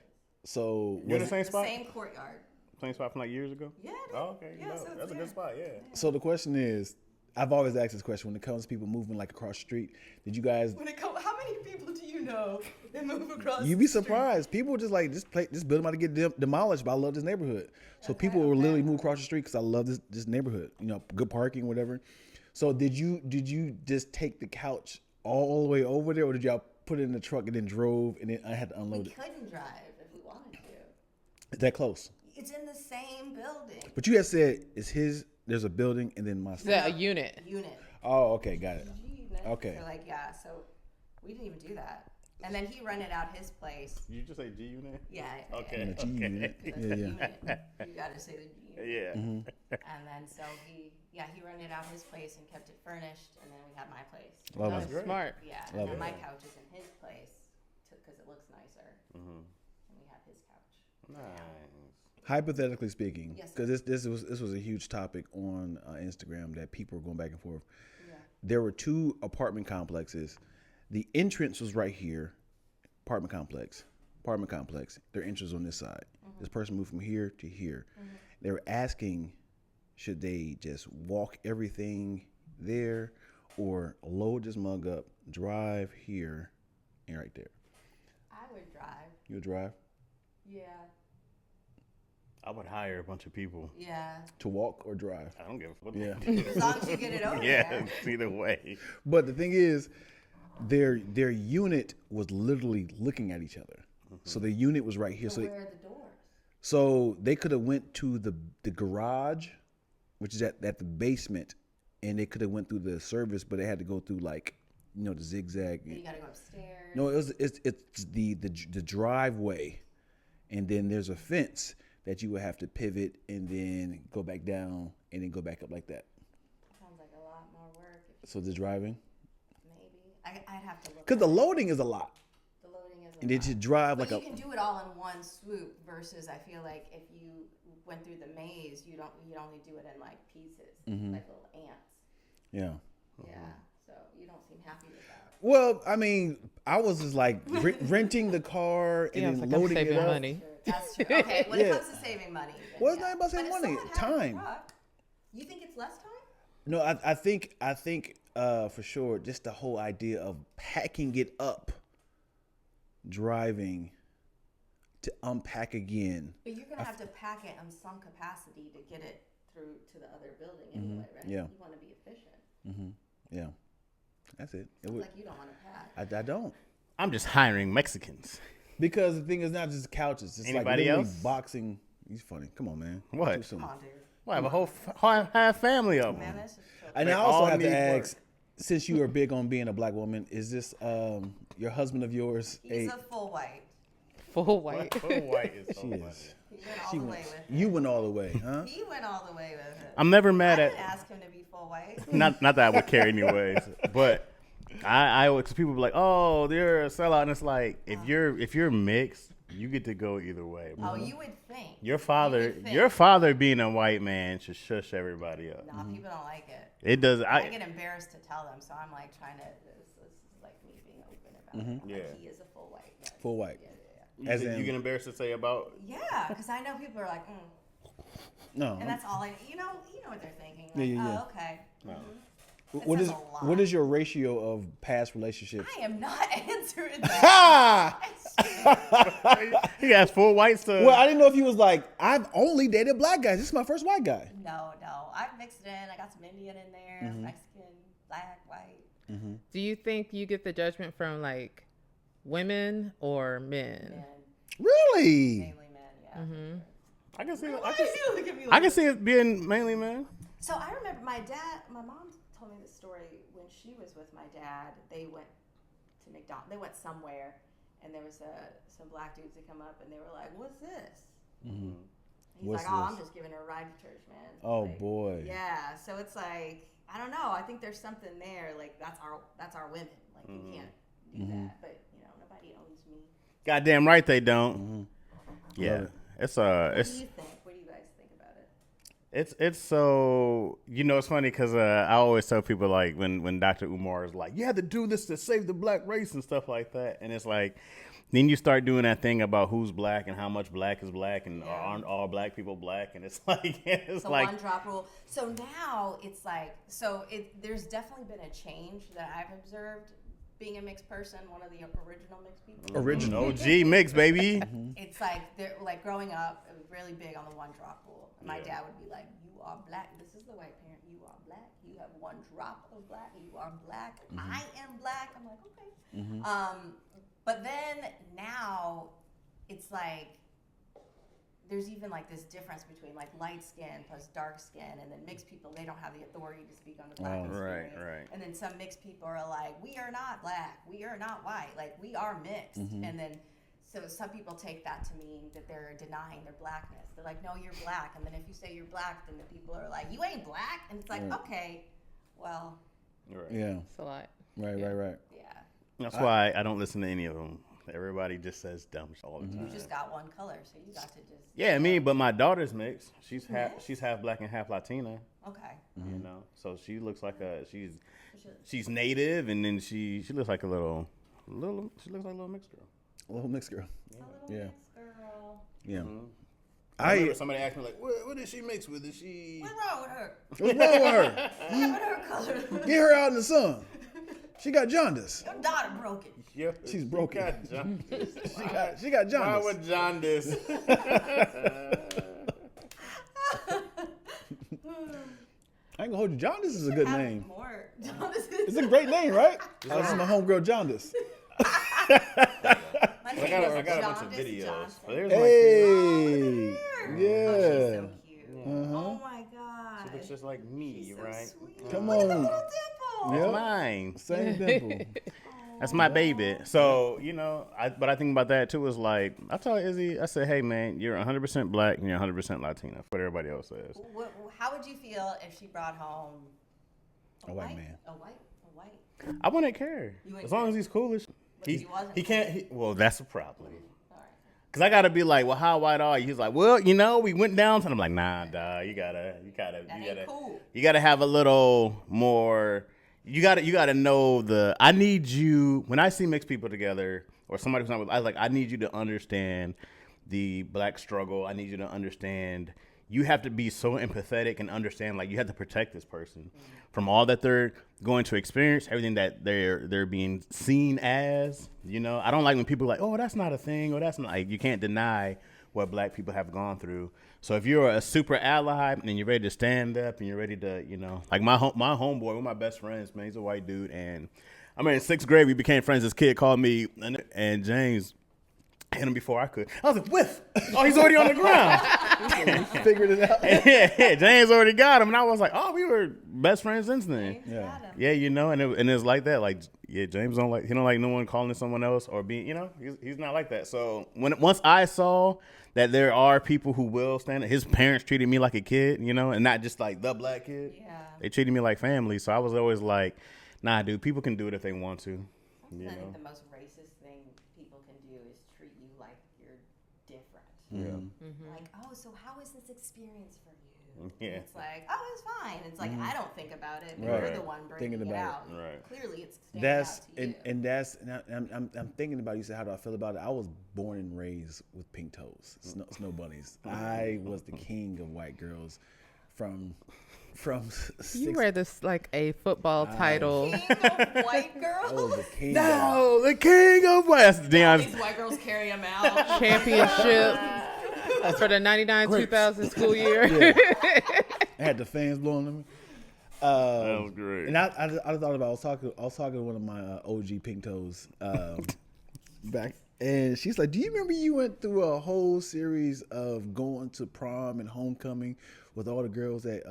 So You're in was the it- same the spot? same courtyard. Same spot from like years ago? Yeah. Dude. Oh, okay. Yeah, No, so that's a yeah. good spot, yeah. so the question is, I've always asked this question when it comes to people moving like across the street. Did you guys? When it comes, how many people do you know that move across? You'd be the street? surprised. People just like this building about to get demolished, but I love this neighborhood. So people will literally move across the street because I love this neighborhood. You know, good parking, whatever. So did you just take the couch all the way over there, or did y'all put it in the truck and then drove and then I had to We unload it? couldn't drive if we wanted to. Is that close? It's in the same building. But you had said it's his. There's a building and then my. The unit. Unit. Oh, okay, got it. Unit. Okay. So like, yeah, so we didn't even do that. And then he rented out his place. You just say G unit? Yeah. Okay. The G unit. That's Yeah, the yeah. unit. You gotta say the G unit. Yeah. And then so he rented out his place and kept it furnished, and then we had my place. Love That's it. smart. Yeah, Love and then it. my couch is in his place because it looks nicer. And we have his couch. Nice. Hypothetically speaking, Yes, because this was a huge topic on Instagram that people were going back and forth. Yeah. There were 2 apartment complexes. The entrance was right here, apartment complex. Their entrance on this side. This person moved from here to here. They were asking, should they just walk everything there, or load this mug up, drive here, and right there? I would drive. You would drive Yeah. I would hire a bunch of people. Yeah. to walk or drive. I don't give a fuck. Yeah. As long as you get it over Yeah, there. it's either way. But the thing is, their unit was literally looking at each other. So the unit was right here. So So where are the doors? so they could have went to the garage, which is at the basement, and they could have went through the service, but they had to go through like, the zigzag. Then you gotta go upstairs. No, it's the driveway, and then there's a fence that you would have to pivot and then go back down and then go back up like that. Sounds like a lot more work. So the driving, Maybe. I'd have to look. because the loading is a lot, The loading is. and then to drive But like you can do it all in one swoop. Versus, I feel like if you went through the maze, you only do it in like pieces, like little ants. yeah. Yeah. So you don't seem happy with that. Well, I mean, I was just like renting the car and Yeah, then it's like I'm loading it saving up. money. That's true. Okay. When it Yeah. comes to saving money. then Well, it's yeah. not about saving But if money, someone had a time. truck, you think it's less time? No, I think for sure, just the whole idea of packing it up, driving to unpack again. But you're gonna have to pack it on some capacity to get it through to the other building anyway, right? Yeah. You want to be efficient. Yeah, that's it. It It's would, like you don't want to pack. I don't. I'm just hiring Mexicans. Because the thing is not just couches. It's Anybody like literally else? boxing. He's funny. Come on, man. What? Too soon. Come on, dude. Well, I have a whole half family of Man, them. this is so And They I also all have to need ask, since you are big on being a black woman, is this your husband of yours? He's a full white. Full white. White is so She funny. is. He went all She the way went. with it. You went all the way, huh? He went all the way with it. I'm never I mad didn't at ask him to be full white. not that I would care anyways, but I always, people be like, oh, they're a sellout, and it's like if you're mixed, you get to go either way. Oh, you would think. Your You father being a white man should shush everybody up. Nah, people don't like it. It does. I get embarrassed to tell them, so I'm like trying to. This is like me being open about it. Yeah. Like, he is a full white. Yes. Full white. Yeah. As in, you get embarrassed to say about. Yeah, because I know people are like, no. and that's all I. You know what they're thinking. Yeah, Like, yeah, yeah. Oh, okay. What says is a lot. what is your ratio of past relationships? I am not answering that. Ah! He has full whites to. Well, I didn't know if he was like, I've only dated black guys. This is my first white guy. No. I've mixed it in. I got some Indian in there, Mexican, black, white. Do you think you get the judgment from like women or men? Men, Really? mainly men. Yeah. I can see. Why do you look at me I like can see it being mainly men. So I remember my mom told me this story when she was with my dad. They went to McDonald's. They went somewhere, and there was some black dudes that come up, and they were like, "What's this?" He's What's like, "Oh, I'm this? just giving her a ride to church, man." Oh, Like, boy. Yeah. So it's like I don't know. I think there's something there. Like that's our women. Like you can't do that. But nobody owns me. Goddamn right they don't. Yeah, Love it. it's What do you think? What do you guys think about it? It's so it's funny because I always tell people like when Dr. Umar is like, you have to do this to save the black race and stuff like that, and it's like then you start doing that thing about who's black and how much black is black and aren't all black people black, and it's like The one drop rule. So now it's like there's definitely been a change that I've observed being a mixed person, one of the original mixed people. Original. OG mix, baby. It's like they're like growing up, it was really big on the one drop rule. And my dad would be like, "You are black. This is the white parent. You are black. You have one drop of black. You are black. I am black." I'm like, okay. But then now it's like there's even like this difference between like light skin plus dark skin, and then mixed people, they don't have the authority to speak on the black experience. right. And then some mixed people are like, we are not black, we are not white, like we are mixed. And then so some people take that to mean that they're denying their blackness. They're like, no, you're black. And then if you say you're black, then the people are like, you ain't black. And it's like, okay, well, Yeah. It's a lot. Right. yeah. That's why I don't listen to any of them. Everybody just says dumb shit all the time. You just got one color, so you got to just. Yeah, me, but my daughter's mixed. She's half black and half Latina. Okay. You know, so she looks like she's native, and then she looks like a little she looks like a little mixed girl. A little mixed girl. A little Yeah. mixed girl. Yeah. I remember somebody asked me like, what is she mixed with? Is she? What's wrong with her? What's wrong with her? What with her color? Get her out in the sun. She got jaundice. Your daughter broken. Yeah, She's broken. Got jaundice. She got Why jaundice. would jaundice? I ain't gonna hold you. Jaundice is a good Have name. More. It's a great name, right? Oh, this is my homegirl Jaundice. I got a bunch of videos. But there's Hey. Oh, Yeah. she's so cute. Oh my god. she looks just like me, So right? sweet. Come Look at the on. little dimple. Yep. Mine. Same dimple. That's my baby. So, you know, but I think about that too is like, I told Izzy, I said, hey man, you're 100% black and you're 100% Latina. What everybody else says. How would you feel if she brought home A white man. A white. I wouldn't care. You wouldn't As long care? as he's coolish. But if he wasn't He can't, well, that's a problem. All right. Cause I gotta be like, well, how white are you? He's like, well, you know, we went down. And I'm like, nah, dog, you gotta cool. you gotta have a little more. You gotta know I need you when I see mixed people together or somebody who's not with. I need you to understand the black struggle. I need you to understand. You have to be so empathetic and understand. Like you have to protect this person from all that they're going to experience, everything that they're being seen as. You know, I don't like when people are like, oh, that's not a thing, or that's not. Like you can't deny what black people have gone through. So if you're a super ally and you're ready to stand up and you're ready to, you know, like my homeboy, one of my best friends, man, he's a white dude, and I mean in 6th grade we became friends. This kid called me, and James hit him before I could. I was like, whiff! Oh, he's already on the ground. Figured it out. yeah, James already got him, and I was like, oh, we were best friends since then. Yeah. Yeah, you know, and it's like that. Like, yeah, James don't like no one calling someone else or being, you know, he's not like that. So once I saw that there are people who will stand it, his parents treated me like a kid, you know, and not just like the black kid. Yeah. They treated me like family. So I was always like, nah, dude, people can do it if they want to. You I know. think the most racist thing people can do is treat you like you're different. Yeah. Like, oh, so how is this experience for you? Yeah. It's like, oh, it's fine. It's like I don't think about it. Right. You're the one bringing Thinking it about out. it. Right. Clearly, it's standing That's out to you. and that's and I'm thinking about, you said how do I feel about it. I was born and raised with pink toes, snow bunnies. I was the king of white girls from You wear this like a football title. King of white I girls. was the king. No, the king of West. These white girls carry them out. Championship for the 99-2000 school year. I had the fans blowing on me. That was great. And I thought about, I was talking to one of my OG pink toes back, and she's like, do you remember you went through a whole series of going to prom and homecoming with all the girls at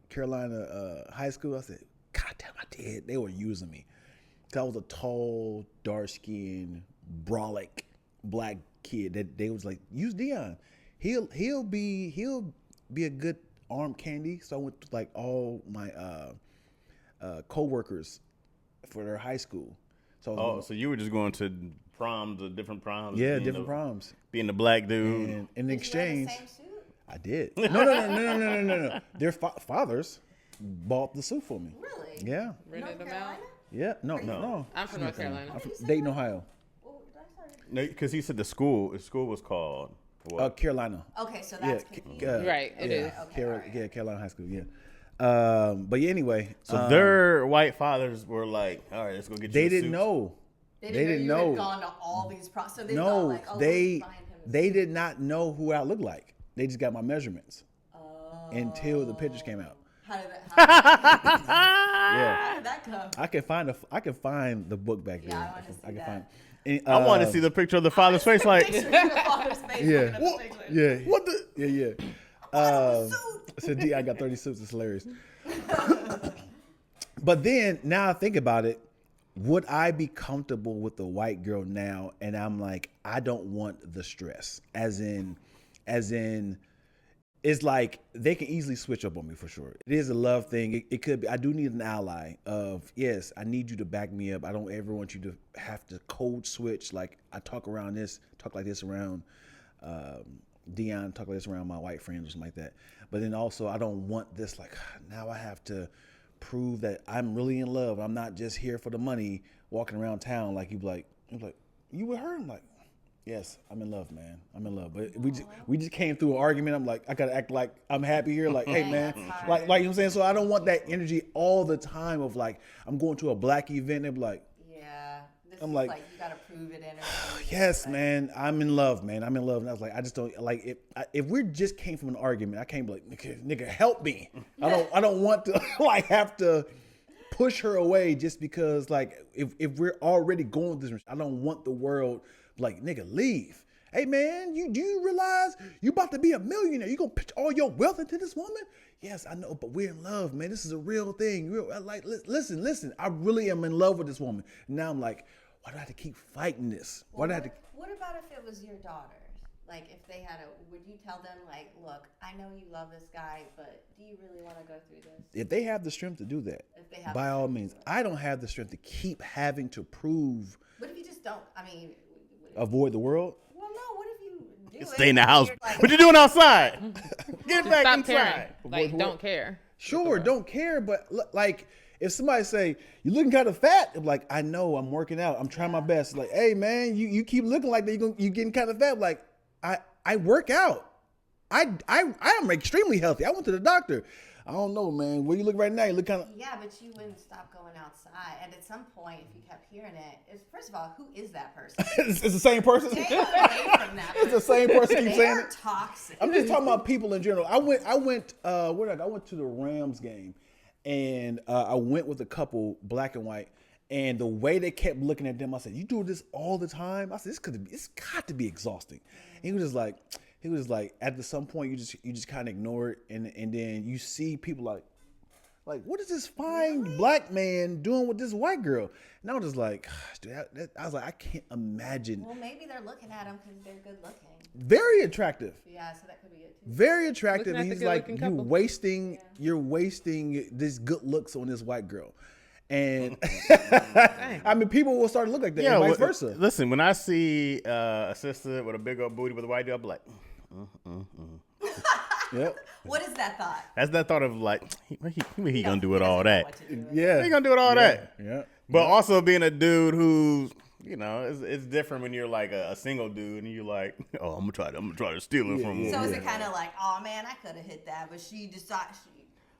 Carolina High School? I said, God damn, I did. They were using me. 'Cause I was a tall, dark-skinned, brolic black kid that they was like, use Dion. He'll be a good arm candy. So I went to like all my co-workers for their high school. So So you were just going to proms, or different proms? yeah, being different the, proms. Being the black dude. And in Did exchange, you wear the same suit? I did. No. Their fathers bought the suit for me. Really? Yeah. Rented North them out. Carolina? Yeah. No. I'm from North Carolina. I'm from Dayton, Ohio. Oh, that's not- No, because he said the school was called what? Carolina. Okay, so Yeah. that's confusing. Right, it is. Okay, Carolina High School. Yeah. But yeah, anyway. So their white fathers were like, all right, let's go get you They a didn't suit. know. They They didn't you know. had gone to all these so they thought No, like, oh, they we'll find him a they suit. did not know who I looked like. They just got my measurements until the pictures came out. How did that? Yeah. How did that come? I can find the book back Yeah, there. I wanna see can that. find. I want to see the picture of the father's face. Like, Picture of the father's face Yeah. looking at the picture. Yeah. what the? Yeah. I said, D, I got 30 suits. It's hilarious. But then now I think about it. Would I be comfortable with a white girl now? And I'm like, I don't want the stress. As in, it's like they can easily switch up on me for sure. It is a love thing. It could be. I do need an ally of, yes, I need you to back me up. I don't ever want you to have to code switch. Like I talk like this around Dion, talk like this around my white friends or something like that. But then also I don't want this like, now I have to prove that I'm really in love. I'm not just here for the money walking around town like you with her? I'm like, yes, I'm in love, man. I'm in love. But we just came through an argument. I'm like, I gotta act like I'm happy here. Like, hey man, like you know what I'm saying? So I don't want that energy all the time of like I'm going to a black event and be like, Yeah. This I'm is like, like you gotta prove it in. yes, man, I'm in love, man. I'm in love. And I was like, I just don't like if we just came from an argument, I can't be like, nigga, help me. I don't want to like have to push her away just because like if we're already going through this, I don't want the world like, nigga, leave. Hey man, do you realize you about to be a millionaire? You gonna pitch all your wealth into this woman? Yes, I know, but we're in love, man. This is a real thing. Like, listen. I really am in love with this woman. Now I'm like, why do I have to keep fighting this? Why do I have to? What about if it was your daughters? Like, if they had would you tell them, like, look, I know you love this guy, but do you really want to go through this? If they have the strength to do that, If they have by the all strength to means. do it. I don't have the strength to keep having to prove, What if you just don't? I mean, avoid the world. well, no. What if you do it? Stay in the and house. you're like, What you doing outside? Get Just back stop inside. caring. Like, What? don't care. Sure, don't care, but like if somebody say you're looking kind of fat, I'm like, I know, I'm working out, I'm trying my best. Like, hey man, you keep looking like that, you getting kind of fat. Like, I work out. I am extremely healthy. I went to the doctor. I don't know, man. Where you look right now, you look kind of. Yeah, but you wouldn't stop going outside. And at some point, if you kept hearing it, first of all, who is that person? It's the same person. Stay away from that. It's the same person keep They saying are it. toxic. I'm just talking about people in general. I went where did I went to the Rams game, and I went with a couple, black and white, and the way they kept looking at them, I said, "You do this all the time?" I said, "It's got to be exhausting." And he was just like, at some point you just kind of ignore it, and then you see people like, what is this fine black man doing with this white girl? And I was just like, gosh, dude, I was like, I can't imagine. Well, maybe they're looking at him because they're good looking. Very attractive. Yeah, so that could be it too. Very attractive. Looking at And the he's like, good-looking couple. you're wasting this good looks on this white girl. And I mean, people will start to look like that, and vice versa. Listen, when I see a sister with a big old booty with a white dude, I'll be like, Yep. What is that thought? that's that thought of like, he gonna do with all that. Yeah. He gonna do with all that. Yeah. But also being a dude who's, you know, it's different when you're like a single dude and you're like, oh, I'm gonna try to steal it from him. So is it kind of like, oh man, I could have hit that, but she decided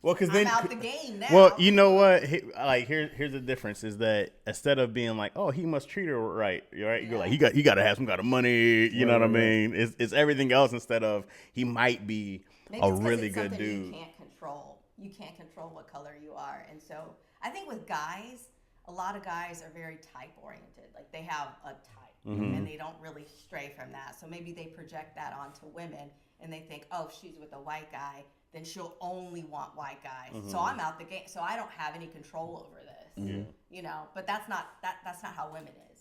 Well, because I'm then out the game now. Well, you know what? Here's the difference is that instead of being like, oh, he must treat her right, right? You're like, he got to have some kind of money. You know what I mean? It's everything else instead of he might be Maybe a it's 'cause really it's good something dude. You can't control. You can't control what color you are, and so I think with guys, a lot of guys are very type oriented. Like they have a type, and they don't really stray from that. So maybe they project that onto women, and they think, oh, if she's with a white guy, then she'll only want white guys. So I'm out the game. So I don't have any control over this. You know, but that's not how women is.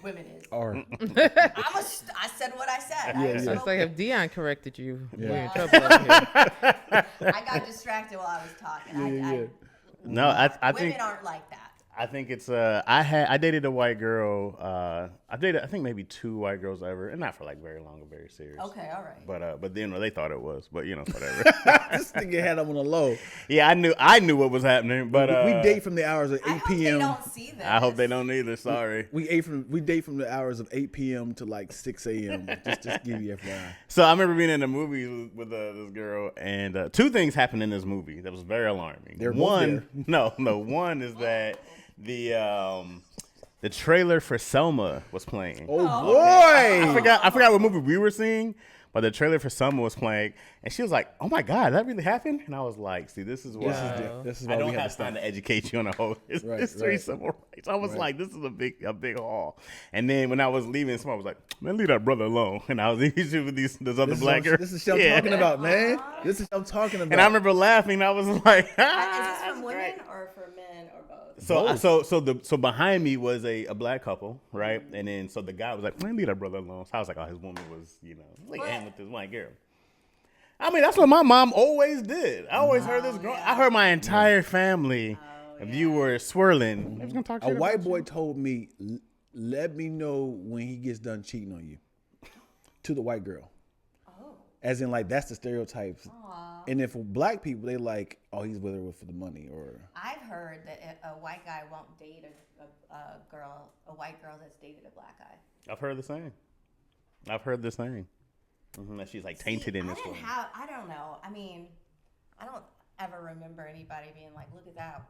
Women is. Or I said what I said. I So it's like if Dion corrected you, we're in Yeah. trouble up here. I got distracted while I was talking. No, I Women think aren't like that. I think it's I dated a white girl. I dated I think maybe 2 white girls ever, and not for like very long or very serious. Okay, all right. But then they thought it was, but you know whatever. this nigga had them on the low. Yeah, I knew what was happening, but we date from the hours of 8 I hope p.m. they don't see this. I hope they don't either. Sorry. We date from the hours of 8 p.m. to like 6 a.m. just give you FYI. So I remember being in the movie with this girl, and 2 things happened in this movie that was very alarming. They're both there. One is that the trailer for Selma was playing. Oh boy! I forgot what movie we were seeing, but the trailer for Summer was playing, and she was like, "Oh my God, that really happened?" And I was like, "See, this is why This is I why don't we had have to stop. time to educate you on the whole history right. of civil rights." I was Right. like, "This is a big haul." And then when I was leaving, someone was like, "Man, leave that brother alone." And I was eating with this other This black girl. This is what I'm talking about, man. This is what I'm talking about. And I remember laughing. I was like, Is "Ah, this from that's women great." or for men or both? So behind me was a black couple, right? And then so the guy was like, "Man, leave that brother alone." So I was like, "Oh, his woman was, like hanging with this white girl." I mean, that's what my mom always did. I always heard this. I heard my entire family. If you were swirling, I was gonna talk A shit white about boy told me, "Let me know when he gets done cheating on you." To the white girl. As in, like, that's the stereotypes. And then for black people, they like, "Oh, he's with her for the money," or. I've heard that a white guy won't date a white girl that's dated a black guy. I've heard the same. That she's like tainted in this one. I don't know. I mean, I don't ever remember anybody being like, "Look at that,"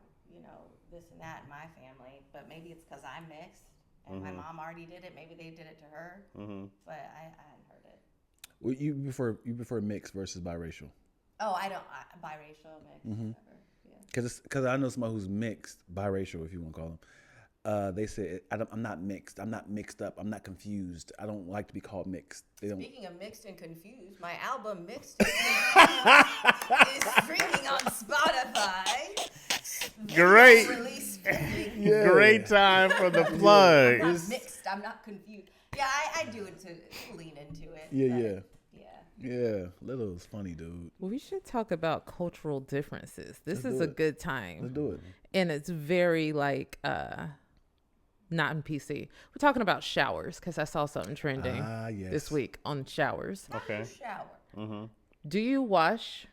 this and that in my family. But maybe it's because I'm mixed and my mom already did it. Maybe they did it to her. But I hadn't heard it. Well, you prefer mixed versus biracial? Oh, I don't. Biracial, mixed, whatever. Yeah. Because I know somebody who's mixed, biracial, if you want to call them. They say, I'm not mixed. I'm not mixed up. I'm not confused. I don't like to be called mixed. They don't. Speaking of mixed and confused, my album Mixed and Confused is streaming on Spotify. Great. Release Great time for the plug. I'm not mixed. I'm not confused. Yeah, I do it to lean into it. Yeah. Yeah. Yeah. Little is funny, dude. We should talk about cultural differences. This is a good time. Let's do it. And it's very like not in PC. We're talking about showers because I saw something trending Yes. this week on showers. Okay. Shower. Do you wash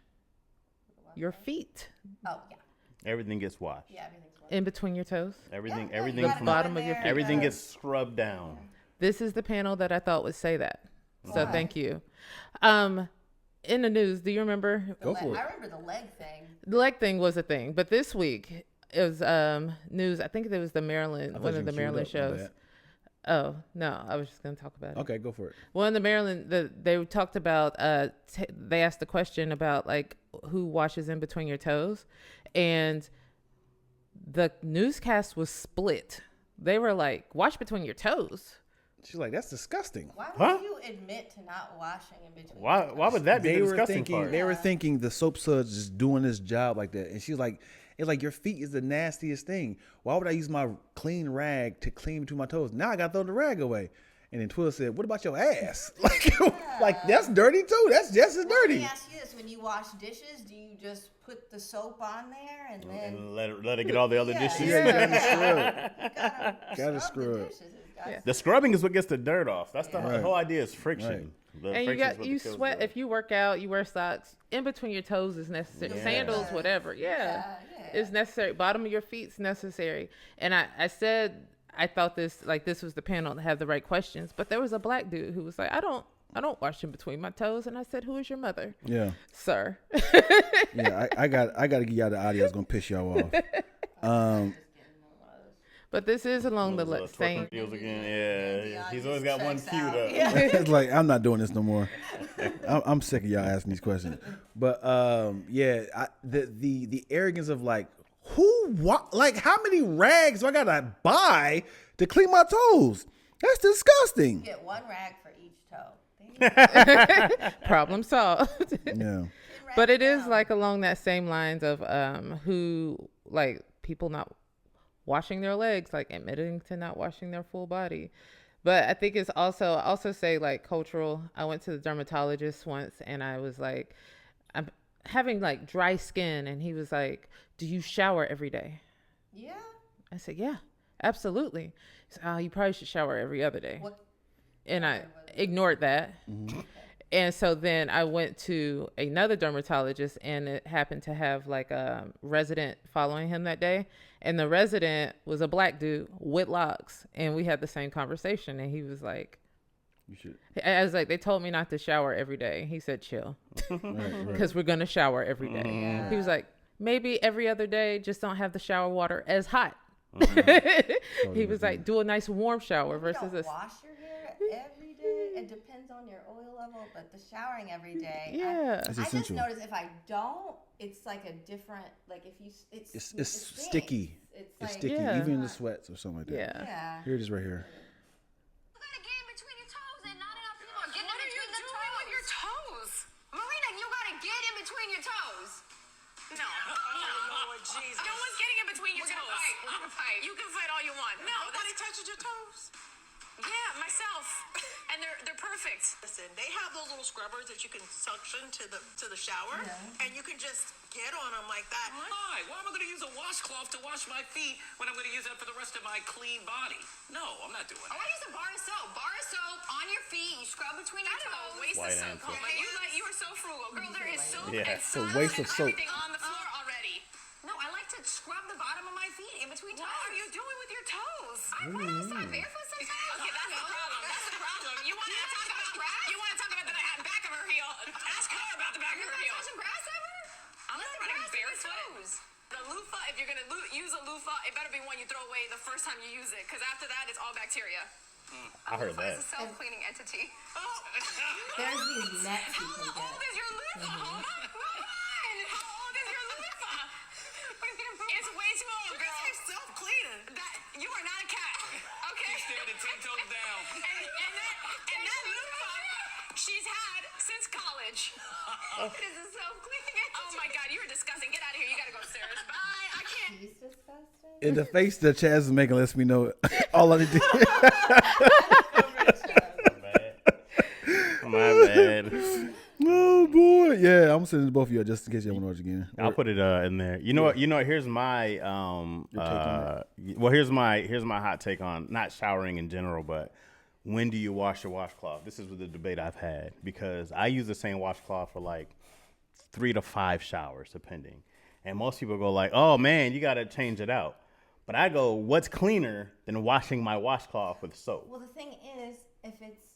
your feet Oh, yeah. Everything gets washed. Yeah, everything's working. in between your toes? Everything. Yeah, Everything. you gotta From go bottom in of your there, feet. everything yeah. gets scrubbed down. This is the panel that I thought would say that. So thank you. In the news, do you remember? Go for it. I remember the leg thing. The leg thing was a thing, but this week it was news. I think it was the Maryland, one of the Maryland shows. Oh no, I was just gonna talk about it. Okay, go for it. One of the Maryland, they talked about. They asked the question about like who washes in between your toes, and the newscast was split. They were like, "Wash between your toes." She's like, "That's disgusting." Why would Huh? you admit to not washing in between? Why would that be They the were disgusting thinking part? they were thinking the soap suds is doing this job like that, and she's like, "It's like your feet is the nastiest thing. Why would I use my clean rag to clean between my toes? Now I got to throw the rag away." And then Twitter said, "What about your ass? Like that's dirty too. That's just as Let me dirty." ask you this: when you wash dishes, do you just put the soap on there and then And let it get all the other dishes. Gotta scrub it. The scrubbing is what gets the dirt off. That's the whole idea is friction. The And friction is what you kills sweat the- if you work out, you wear socks. In between your toes is necessary. Yeah. Sandals, whatever. Yeah. It's necessary. Bottom of your feet's necessary. And I said I thought this was the panel to have the right questions, but there was a black dude who was like, I don't wash in between my toes. And I said, who is your mother? Yeah, Sir. yeah. I got to give y'all the audio. It's gonna piss y'all off. But this is along the Those, same. twerking videos again. Yeah, he's always got one checks queued out. up. It's like I'm not doing this no more. I'm sick of y'all asking these questions. But the arrogance of like like how many rags do I gotta buy to clean my toes? That's disgusting. Get one rag for each toe. Problem solved. Yeah. But it is like along that same lines of who like people not washing their legs, like admitting to not washing their full body. But I think it's also say like cultural. I went to the dermatologist once and I was like, I'm having like dry skin, and he was like, do you shower every day? Yeah. I said, yeah, absolutely. He said, oh, you probably should shower every other day. What? And I ignored that. And so then I went to another dermatologist, and it happened to have like a resident following him that day. And the resident was a black dude with locks. And we had the same conversation. And he was like, You should. I was like, they told me not to shower every day. He said, chill, because we're going to shower every day. He was like, maybe every other day, just don't have the shower water as hot. He was like, do a nice warm shower You versus don't this. wash your hair every day. it depends on your oil level, but the showering every day. Yeah. That's I just essential. notice if I don't, it's like a different, like if you, it It's stinks. sticky. It's It's like, sticky, Yeah. even in the sweats or something like that. Yeah. yeah. Here it is right here. You gotta get in between your toes, and not enough people are getting in between the toes. With your toes? Marina, you gotta get in between your toes. No. Lord Jesus. No one's getting in between your toes. We're gonna fight. You can fight all you want. No, Nobody touches your toes. yeah, myself. And they're perfect. Listen, they have those little scrubbers that you can suction to the shower, and you can just get on them like that. Why? Why am I going to use a washcloth to wash my feet when I'm going to use that for the rest of my clean body? No, I'm not doing Oh, I that. use a bar of soap. Bar of soap on your feet. You scrub between your toes. Waste White of soap. answer. You are so frugal, girl. There is soap Yeah. and It's a suds waste and of soap. everything on the floor already. No, I like to scrub the bottom of my feet in between toes. What are you doing with your toes? I run outside barefoot sometimes. Okay, that's the problem. That's the problem. You want to talk about grass? You want to talk about the back of her heel? Ask her about the back of her heel. Touching grass ever? I'm not running barefoot. The loofah, if you're gonna use a loofah, it better be one you throw away the first time you use it, because after that, it's all bacteria. I heard that. It's a self-cleaning entity. There's these nets you can How old get. is your loofah? Hold on. How old is your loofah? It's way too old, girl. It's self-cleaning. That you are not a cat. Okay. She's standing 10 toes down. And that loofah she's had since college. It is a self-cleaning entity. Oh my God, you're disgusting. Get out of here. You gotta go upstairs. Bye. I can't. He's disgusting. And the face that Chaz is making lets me know all I need to My bad. Oh boy, yeah, I'm sending it to both of you just in case you want to watch again. I'll put it in there. You know what? You know what? Here's my well, here's my hot take on not showering in general, but when do you wash your washcloth? This is the debate I've had because I use the same washcloth for like 3 to 5 showers, depending. And most people go like, "Oh man, you got to change it out." But I go, "What's cleaner than washing my washcloth with soap?" Well, the thing is, if it's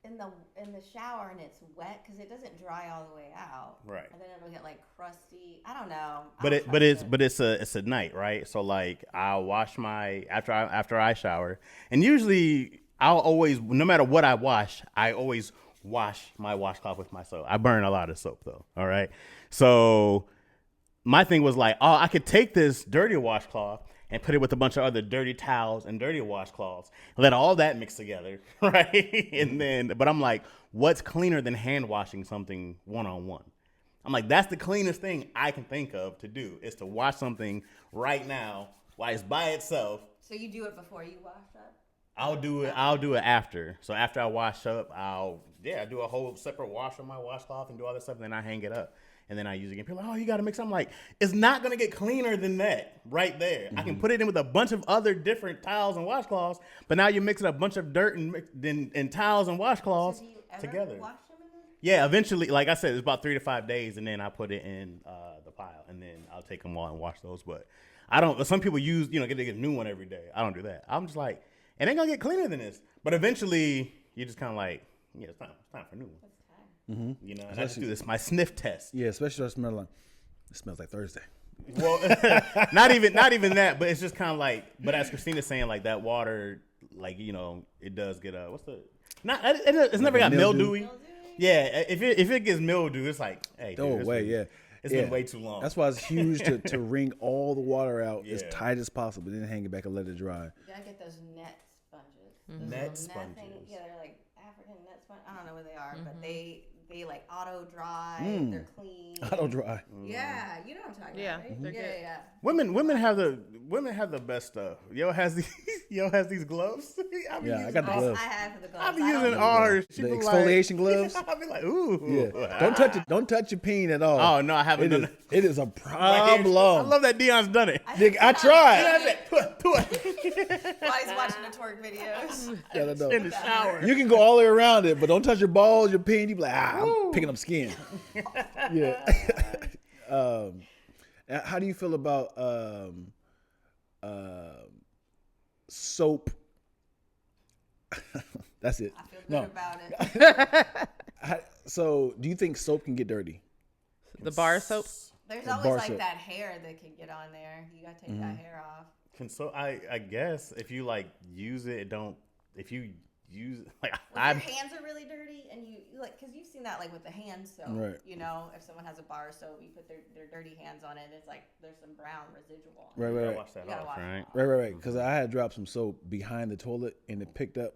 in the shower and it's wet, because it doesn't dry all the way out, Right. And then it'll get like crusty. I don't know. But I don't trust it. it's a night, right? So like I'll wash my after I shower, and usually I'll always, no matter what I wash, I always wash my washcloth with my soap. I burn a lot of soap though. All right, so my thing was like, oh, I could take this dirty washcloth and put it with a bunch of other dirty towels and dirty washcloths, let all that mix together, right? And then, but I'm like, what's cleaner than hand washing something one-on-one? I'm like, that's the cleanest thing I can think of to do is to wash something right now while it's by itself. So you do it before you wash up? I'll do it after. So after I wash up, I do a whole separate wash on my washcloth and do all that stuff, and then I hang it up. And then I use it again. People are like, oh, you got to mix. I'm like, it's not going to get cleaner than that right there. I can put it in with a bunch of other different towels and washcloths, but now you're mixing a bunch of dirt and towels and washcloths So do you ever together. wash them in the Yeah, eventually, like I said, it's about 3 to 5 days, and then I put it in the pile, and then I'll take them all and wash those. But I don't. Some people use, get a new one every day. I don't do that. I'm just like, it ain't gonna get cleaner than this. But eventually, you just kind of like, yeah, it's time for a new one. And I just do this, my sniff test. Yeah, especially if it smells like Thursday. Well, not even that, but it's just kind of like. But as Christina's saying, like that water, like it does get it's never got mildewy. Yeah, if it gets mildew, it's like, hey, Throw it away. Yeah, it's been way too long. That's why it's huge to wring all the water out as Yeah. tight as possible, then hang it back and let it dry. You gotta get those net sponges. Those Net little sponges. Yeah, they're like African net sponge. I don't know what they are, but they like auto dry. They're clean. Auto dry. Yeah, you know what I'm talking Yeah, about, right? they're good. Yeah. Women have the best stuff. Yo has these gloves. Yeah, I got the gloves. I have the gloves. I be I don't using use ours. The exfoliation gloves. I'll be like, ooh. Yeah. Don't touch your peen at all. Oh no, I haven't done it. It is a I problem. love that Dion's done it. Nigga, I tried. While he's watching the twerk videos. Yeah, I know. In the shower. You can go all the way around it, but don't touch your balls, your peen. You be like, I'm picking up skin. Yeah. How do you feel about soap? That's it. I feel good about it. So, do you think soap can get dirty? The bar soap. There's bar always like soap. that hair that can get on there. You gotta take that hair off. So I guess if you like use it, if you use like When your hands are really dirty and you like, because you've seen that like with the hand soap, Right. you know, if someone has a bar of soap, you put their dirty hands on it, it's like there's some brown residual. Right, You right, gotta right. wash that You gotta off, wash it right? Right, right, right. Because I had dropped some soap behind the toilet and it picked up.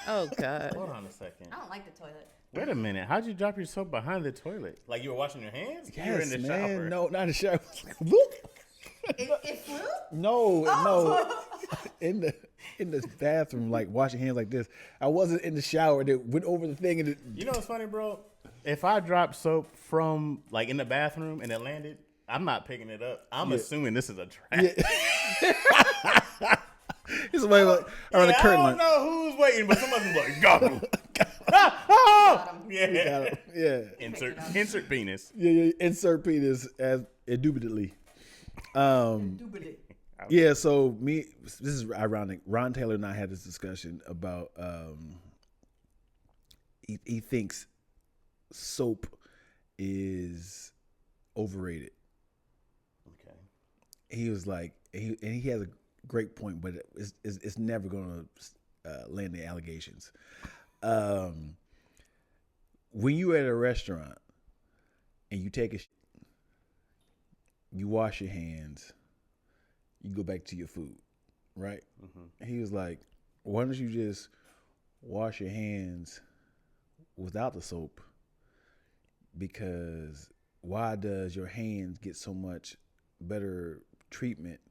Oh God. Hold on a second. I don't like the toilet. Wait a minute. How'd you drop your soap behind the toilet? Like you were washing your hands? You were in the man. shower. No, not in the shower. Whoop. It flew? No, no. In the bathroom, like washing hands like this. I wasn't in the shower. That went over the thing and it, You know what's funny, bro? If I dropped soap from like in the bathroom and it landed, I'm not picking it up. I'm assuming this is a trap. it's like around the I curtain. don't know who's waiting, but somebody's like, got him. Yeah. Yeah. Insert penis. Yeah. Insert penis as indubitably. Yeah, so this is ironic. Ron Taylor and I had this discussion about he thinks soap is overrated. Okay. He was like, he has a great point, but it's never going to land the allegations. When you at a restaurant and you take you wash your hands, you go back to your food, right? Mm-hmm. He was like, why don't you just wash your hands without the soap? Because why does your hands get so much better treatment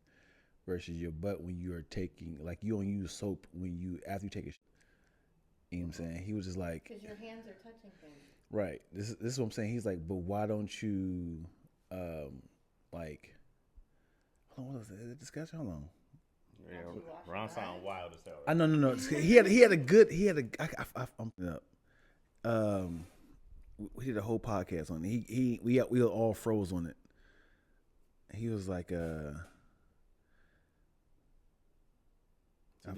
versus your butt when you are taking, like you don't use soap after you take a shit? You know what I'm saying? He was just like, because your hands are touching things. Right. This is what I'm saying. He's like, but why don't you, like, hold on, what was the discussion? Hold on. Yeah, Ron sound wild as hell. I no. He had I'm up. We did a whole podcast on it. We were all froze on it. He was like, this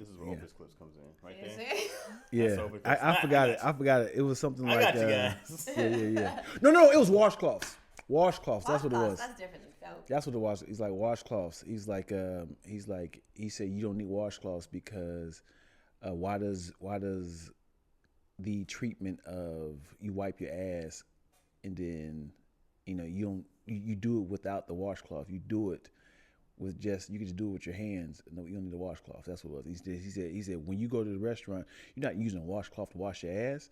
is where Opus Clips comes in, right there. Yeah, I forgot it. I forgot it. It was something I like got you guys. Yeah. No, it was washcloths. Washcloths. That's what it was. That's different than soap. That's what it was. He's like washcloths. He said you don't need washcloths because why does the treatment of you wipe your ass and then you do it without the washcloth. You do it with you can just do it with your hands. No, you don't need a washcloth. That's what it was. He said when you go to the restaurant, you're not using a washcloth to wash your ass.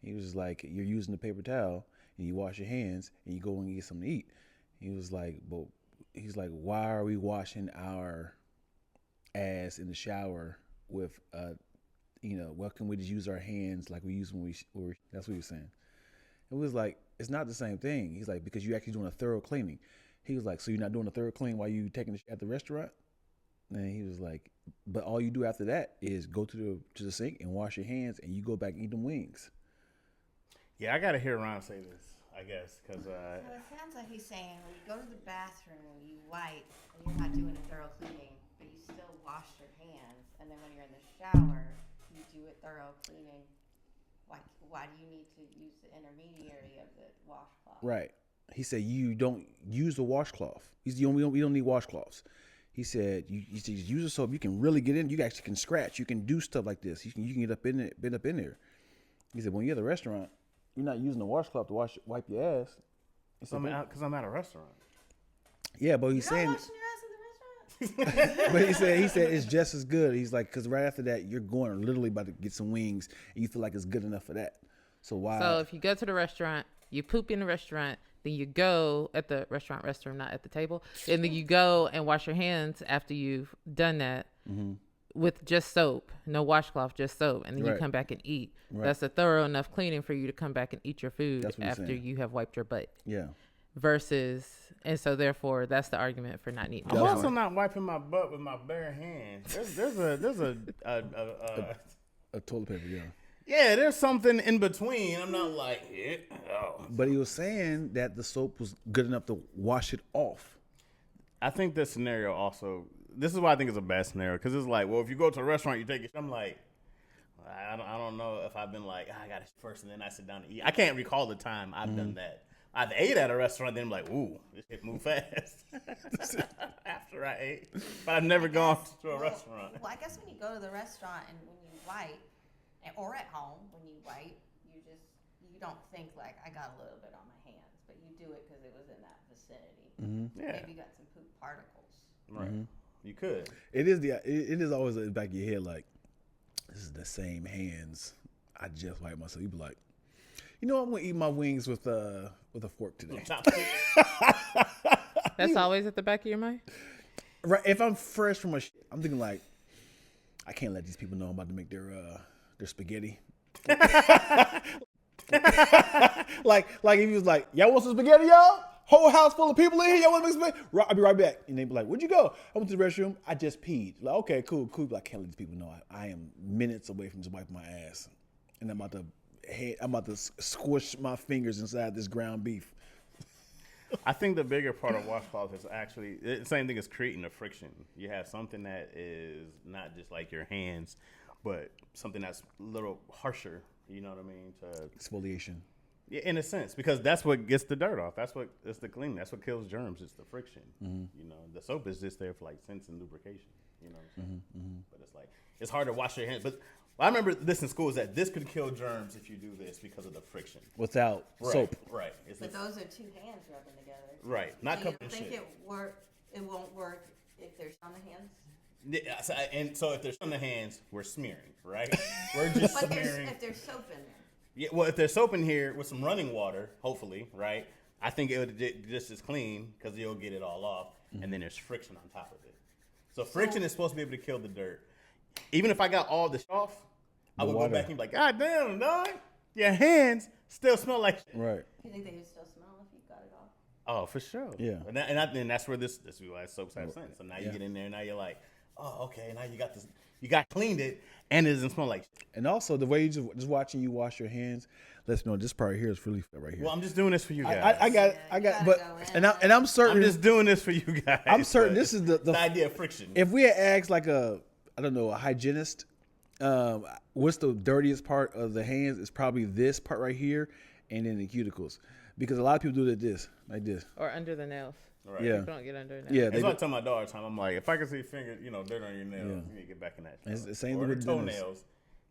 He was like, you're using the paper towel and you wash your hands and you go and get something to eat. He was like, why are we washing our ass in the shower with why can we just use our hands like we use when that's what he was saying. It was like, it's not the same thing. He's like, because you're actually doing a thorough cleaning. He was like, so you're not doing a thorough clean while you taking at the restaurant? And he was like, but all you do after that is go to the sink and wash your hands and you go back and eat them wings. Yeah, I gotta hear Ron say this, I guess, because So it sounds like he's saying when you go to the bathroom, you wipe, and you're not doing a thorough cleaning, but you still wash your hands, and then when you're in the shower, you do a thorough cleaning. Why do you need to use the intermediary of the washcloth? Right. He said you don't use the washcloth. We don't need washcloths. He said you just use a soap. You can really get in. You actually can scratch. You can do stuff like this. You can get up in it, bend up in there. He said when you're at the restaurant, you're not using the washcloth to wipe your ass. Because I'm at a restaurant. Yeah, but he's saying. Washing your ass at the restaurant? But he said it's just as good. He's like, because right after that, you're going literally about to get some wings, and you feel like it's good enough for that. So why? So if you go to the restaurant, you poop in the restaurant, then you go at the restroom, not at the table, and then you go and wash your hands after you've done that with just soap, no washcloth, just soap, and then you come back and eat. Right. That's a thorough enough cleaning for you to come back and eat your food after saying. you have wiped your butt. Yeah. And so therefore that's the argument for not needing. I'm also not wiping my butt with my bare hands. There's a toilet paper, yeah. Yeah, there's something in between. I'm not like it. Oh. But he was saying that the soap was good enough to wash it off. I think this scenario also. This is why I think it's a bad scenario because it's like, well, if you go to a restaurant, you take it. I'm like, I don't know if I've been like, I got it first and then I sit down to eat. I can't recall the time I've done that. I've ate at a restaurant, then I'm like, ooh, this shit move fast. After I ate, but I've never gone to a restaurant. Well, I guess when you go to the restaurant and when you wipe, or at home when you wipe, you don't think like I got a little bit on my hands, but you do it because it was in that vicinity. Yeah. Maybe you got some poop particles. Right. You could. It is always in the back of your head like, this is the same hands I just wiped myself. You be like, you know, I'm gonna eat my wings with a fork today. That's always at the back of your mind. Right. If I'm fresh from I'm thinking like, I can't let these people know I'm about to make their spaghetti. like if he was like, y'all want some spaghetti, y'all? Whole house full of people in here. Y'all want to make spaghetti? I'll be right back. And they be like, where'd you go? I went to the restroom. I just peed. Like, okay, cool. But I can't let these people know I am minutes away from just wiping my ass, and I'm about to squish my fingers inside this ground beef. I think the bigger part of washcloth is actually the same thing as creating a friction. You have something that is not just like your hands, but something that's a little harsher. You know what I mean? To exfoliation. Yeah, in a sense, because that's what gets the dirt off. That's the cleaning. That's what kills germs. It's the friction. You know, the soap is just there for like scents and lubrication. You know what I'm saying? But it's like it's hard to wash your hands. But I remember this in school is that this could kill germs if you do this because of the friction. Without soap. Right. But those are two hands rubbing together. Right. Not so cupping you think shit. it won't work if there's on the hands? Yeah, so if there's on the hands, we're smearing, right? We're just but smearing. If there's soap in there. Yeah, well, if there's soap in here with some running water, hopefully, right? I think it would just as clean because you'll get it all off, and then there's friction on top of it. So friction is supposed to be able to kill the dirt. Even if I got all this off, I would go back and be like, God damn, dog, your hands still smell like shit. Right. You think they would still smell if you got it off? Oh, for sure. Yeah. And that's where this is why soaps have sense. So now you get in there, now you're like, oh, okay, now you got this, you got cleaned it, and it doesn't smell like shit. And also the way you just watching you wash your hands, let's know this part here is really right here. Well, I'm just doing this for you guys. I got, but I'm certain I'm just doing this for you guys. I'm certain this is the idea of friction. If we had asked like a hygienist, what's the dirtiest part of the hands? It's probably this part right here, and then the cuticles, because a lot of people do this, like this, or under the nails. Right. Yeah. People don't get under nails. Yeah, that's what I tell my daughter all the time. I'm like, if I can see finger, dirt on your nails, you need to get back in that. It's the same or with the toenails,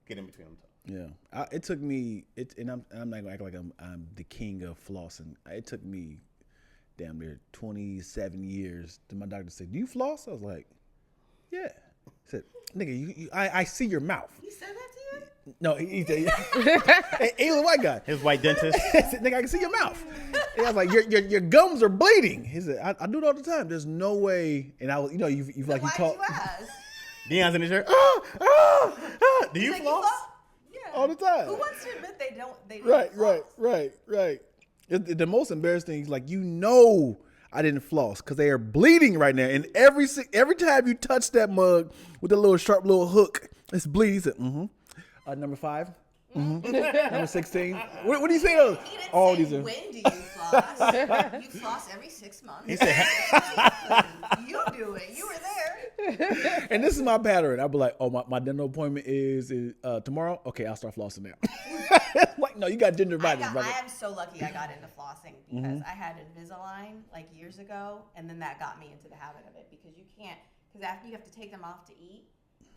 get in between them toes. Yeah, it took me. And I'm not gonna act like I'm the king of flossing. It took me damn near 27 years to my doctor to say, "Do you floss?" I was like, "Yeah." He said, "Nigga, I see your mouth." He said that to you? No, he said, "Hey, little white guy." His white dentist. He said, "Nigga, I can see your mouth." And I was like, "Your gums are bleeding." He said, "I do it all the time. There's no way." And I was, you've like you talk. Deion's in his shirt. Do you floss? Yeah. All the time. Who wants to admit they don't? Right. The most embarrassing thing is like I didn't floss because they are bleeding right now, and every time you touch that mug with a little sharp little hook, it's bleeding. He said, number 5, number 16. What do you say? All these are. When do you floss? You floss every 6 months. He said, "You do it. You were there." And this is my pattern. I'll be like, "Oh, my dental appointment is tomorrow. Okay, I'll start flossing now." Like, no, you got gingivitis, brother. I am so lucky I got into flossing because I had Invisalign like years ago, and then that got me into the habit of it because after you have to take them off to eat,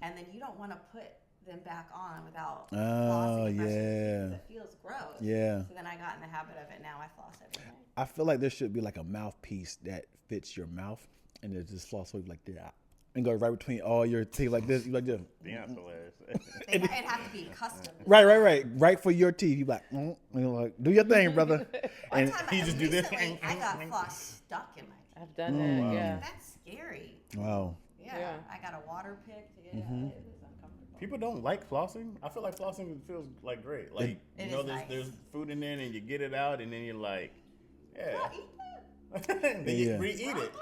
and then you don't want to put them back on without flossing. Because it feels gross. Yeah. So then I got in the habit of it. Now I floss every day. I feel like there should be like a mouthpiece that fits your mouth, and there's this floss like that, and go right between all your teeth like this. You like this. Deion's hilarious. It'd have to be custom. Right for your teeth. You like, and you're like, do your thing, brother. And you just do this. I got floss stuck in my teeth. I've done that. Wow. Yeah. That's scary. Wow. Yeah. I got a water pick to get it out. It was uncomfortable. People don't like flossing. I feel like flossing feels like great. Like there's food in there, and you get it out, and then you're like, then you re-eat it.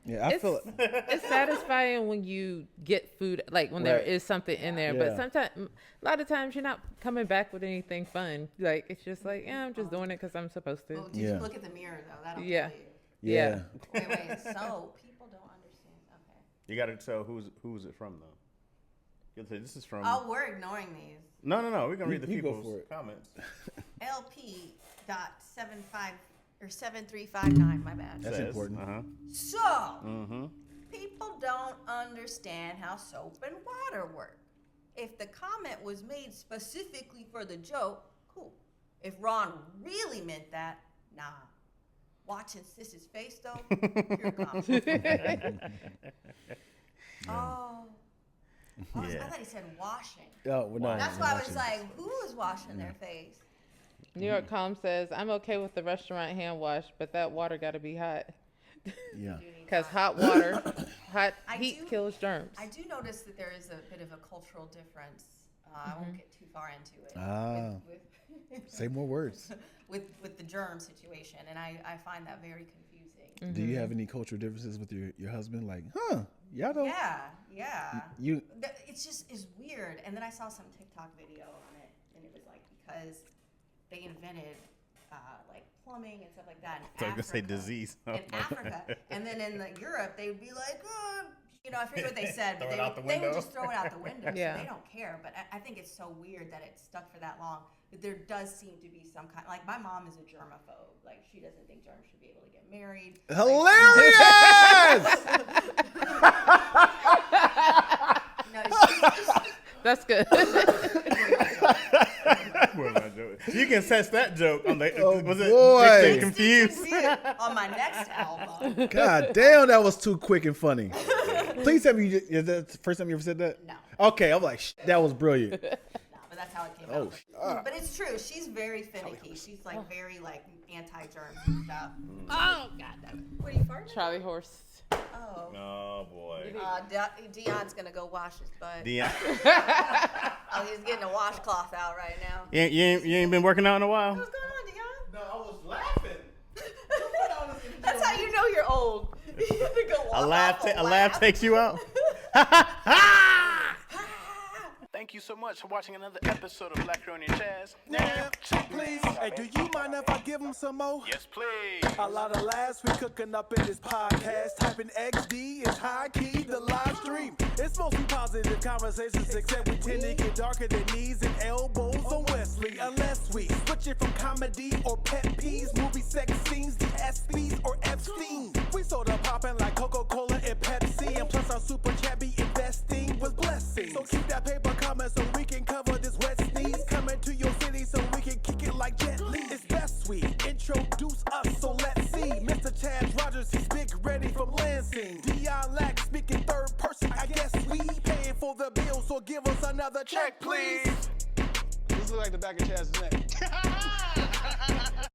Yeah, I feel it. It's satisfying when you get food, like when there is something in there. But sometimes, a lot of times, you're not coming back with anything fun. Like it's just like, I'm just doing it because I'm supposed to. Oh, did you look at the mirror though? That'll tell you. Yeah. Wait. So people don't understand. Okay. You got to tell who's it from though. You say this is from. Oh, we're ignoring these. No. We can read the You go people's for it. comments. LP.75 or 7359. My bad. That's important. So people don't understand how soap and water work. If the comment was made specifically for the joke, cool. If Ron really meant that, nah. Watching Sis's face though, pure comedy. Oh. I thought he said washing. Oh, well, no, that's why I was like, who is washing their face? New York Calm says, I'm okay with the restaurant hand wash, but that water got to be hot. Yeah. Because hot water, heat kills germs. I do notice that there is a bit of a cultural difference. I won't get too far into it. Say more words. with the germ situation, and I find that very confusing. Mm-hmm. Do you have any cultural differences with your husband? Like, y'all don't. Yeah. It's just is weird. And then I saw some TikTok video on it, and it was like because they invented like plumbing and stuff like that in Africa. I was gonna say disease. In Africa, and then in Europe they would be like, I forget what they said, but they would just throw it out the window. Yeah. So they don't care. But I think it's so weird that it's stuck for that long. But there does seem to be some kind. Like my mom is a germaphobe. Like she doesn't think germs should be able to get married. Hilarious! That's good. You can test that joke. I'm like, was it boy. confused? On my next album. God damn, that was too quick and funny. Please tell me, is that the first time you ever said that? No. Okay, I'm like, that was brilliant. No, but that's how it came out. But it's true. She's very finicky. She's like very like anti-germ and stuff. Oh God. What are you farting? Charlie Horse. Oh. Oh boy. Dion's gonna go wash his butt. Dion. Oh, he's getting a washcloth out right now. You ain't been working out in a while? What's going on, Dion? No, I was laughing. That's how you know you're old. You have to go walk A laugh takes you out. Thank you so much for watching another episode of Black Crony and Chaz. Yeah, please. Hey, do you mind if I give him some more? Yes, please. A lot of laughs we cooking up in this podcast. Typing XD is high key, the live stream. It's mostly positive conversations, except we tend to get darker than knees and elbows on Wesley. Unless we switch it from comedy or pet peeves, movie sex scenes, the ESPYs or Epstein. We soda popping like Coca-Cola and Pepsi, and plus our super chat be investing with blessings. So keep that paper coming so we can cover this wet sneeze. Coming to your city so we can kick it like Jet Li. It's best we introduce us, so let's see. Mr. Chad Rogers, he's big, ready from Lansing. Dion Lack speaking third person. I guess we paying for the bill, so give us another check, please. This looks like the back of Chaz's neck.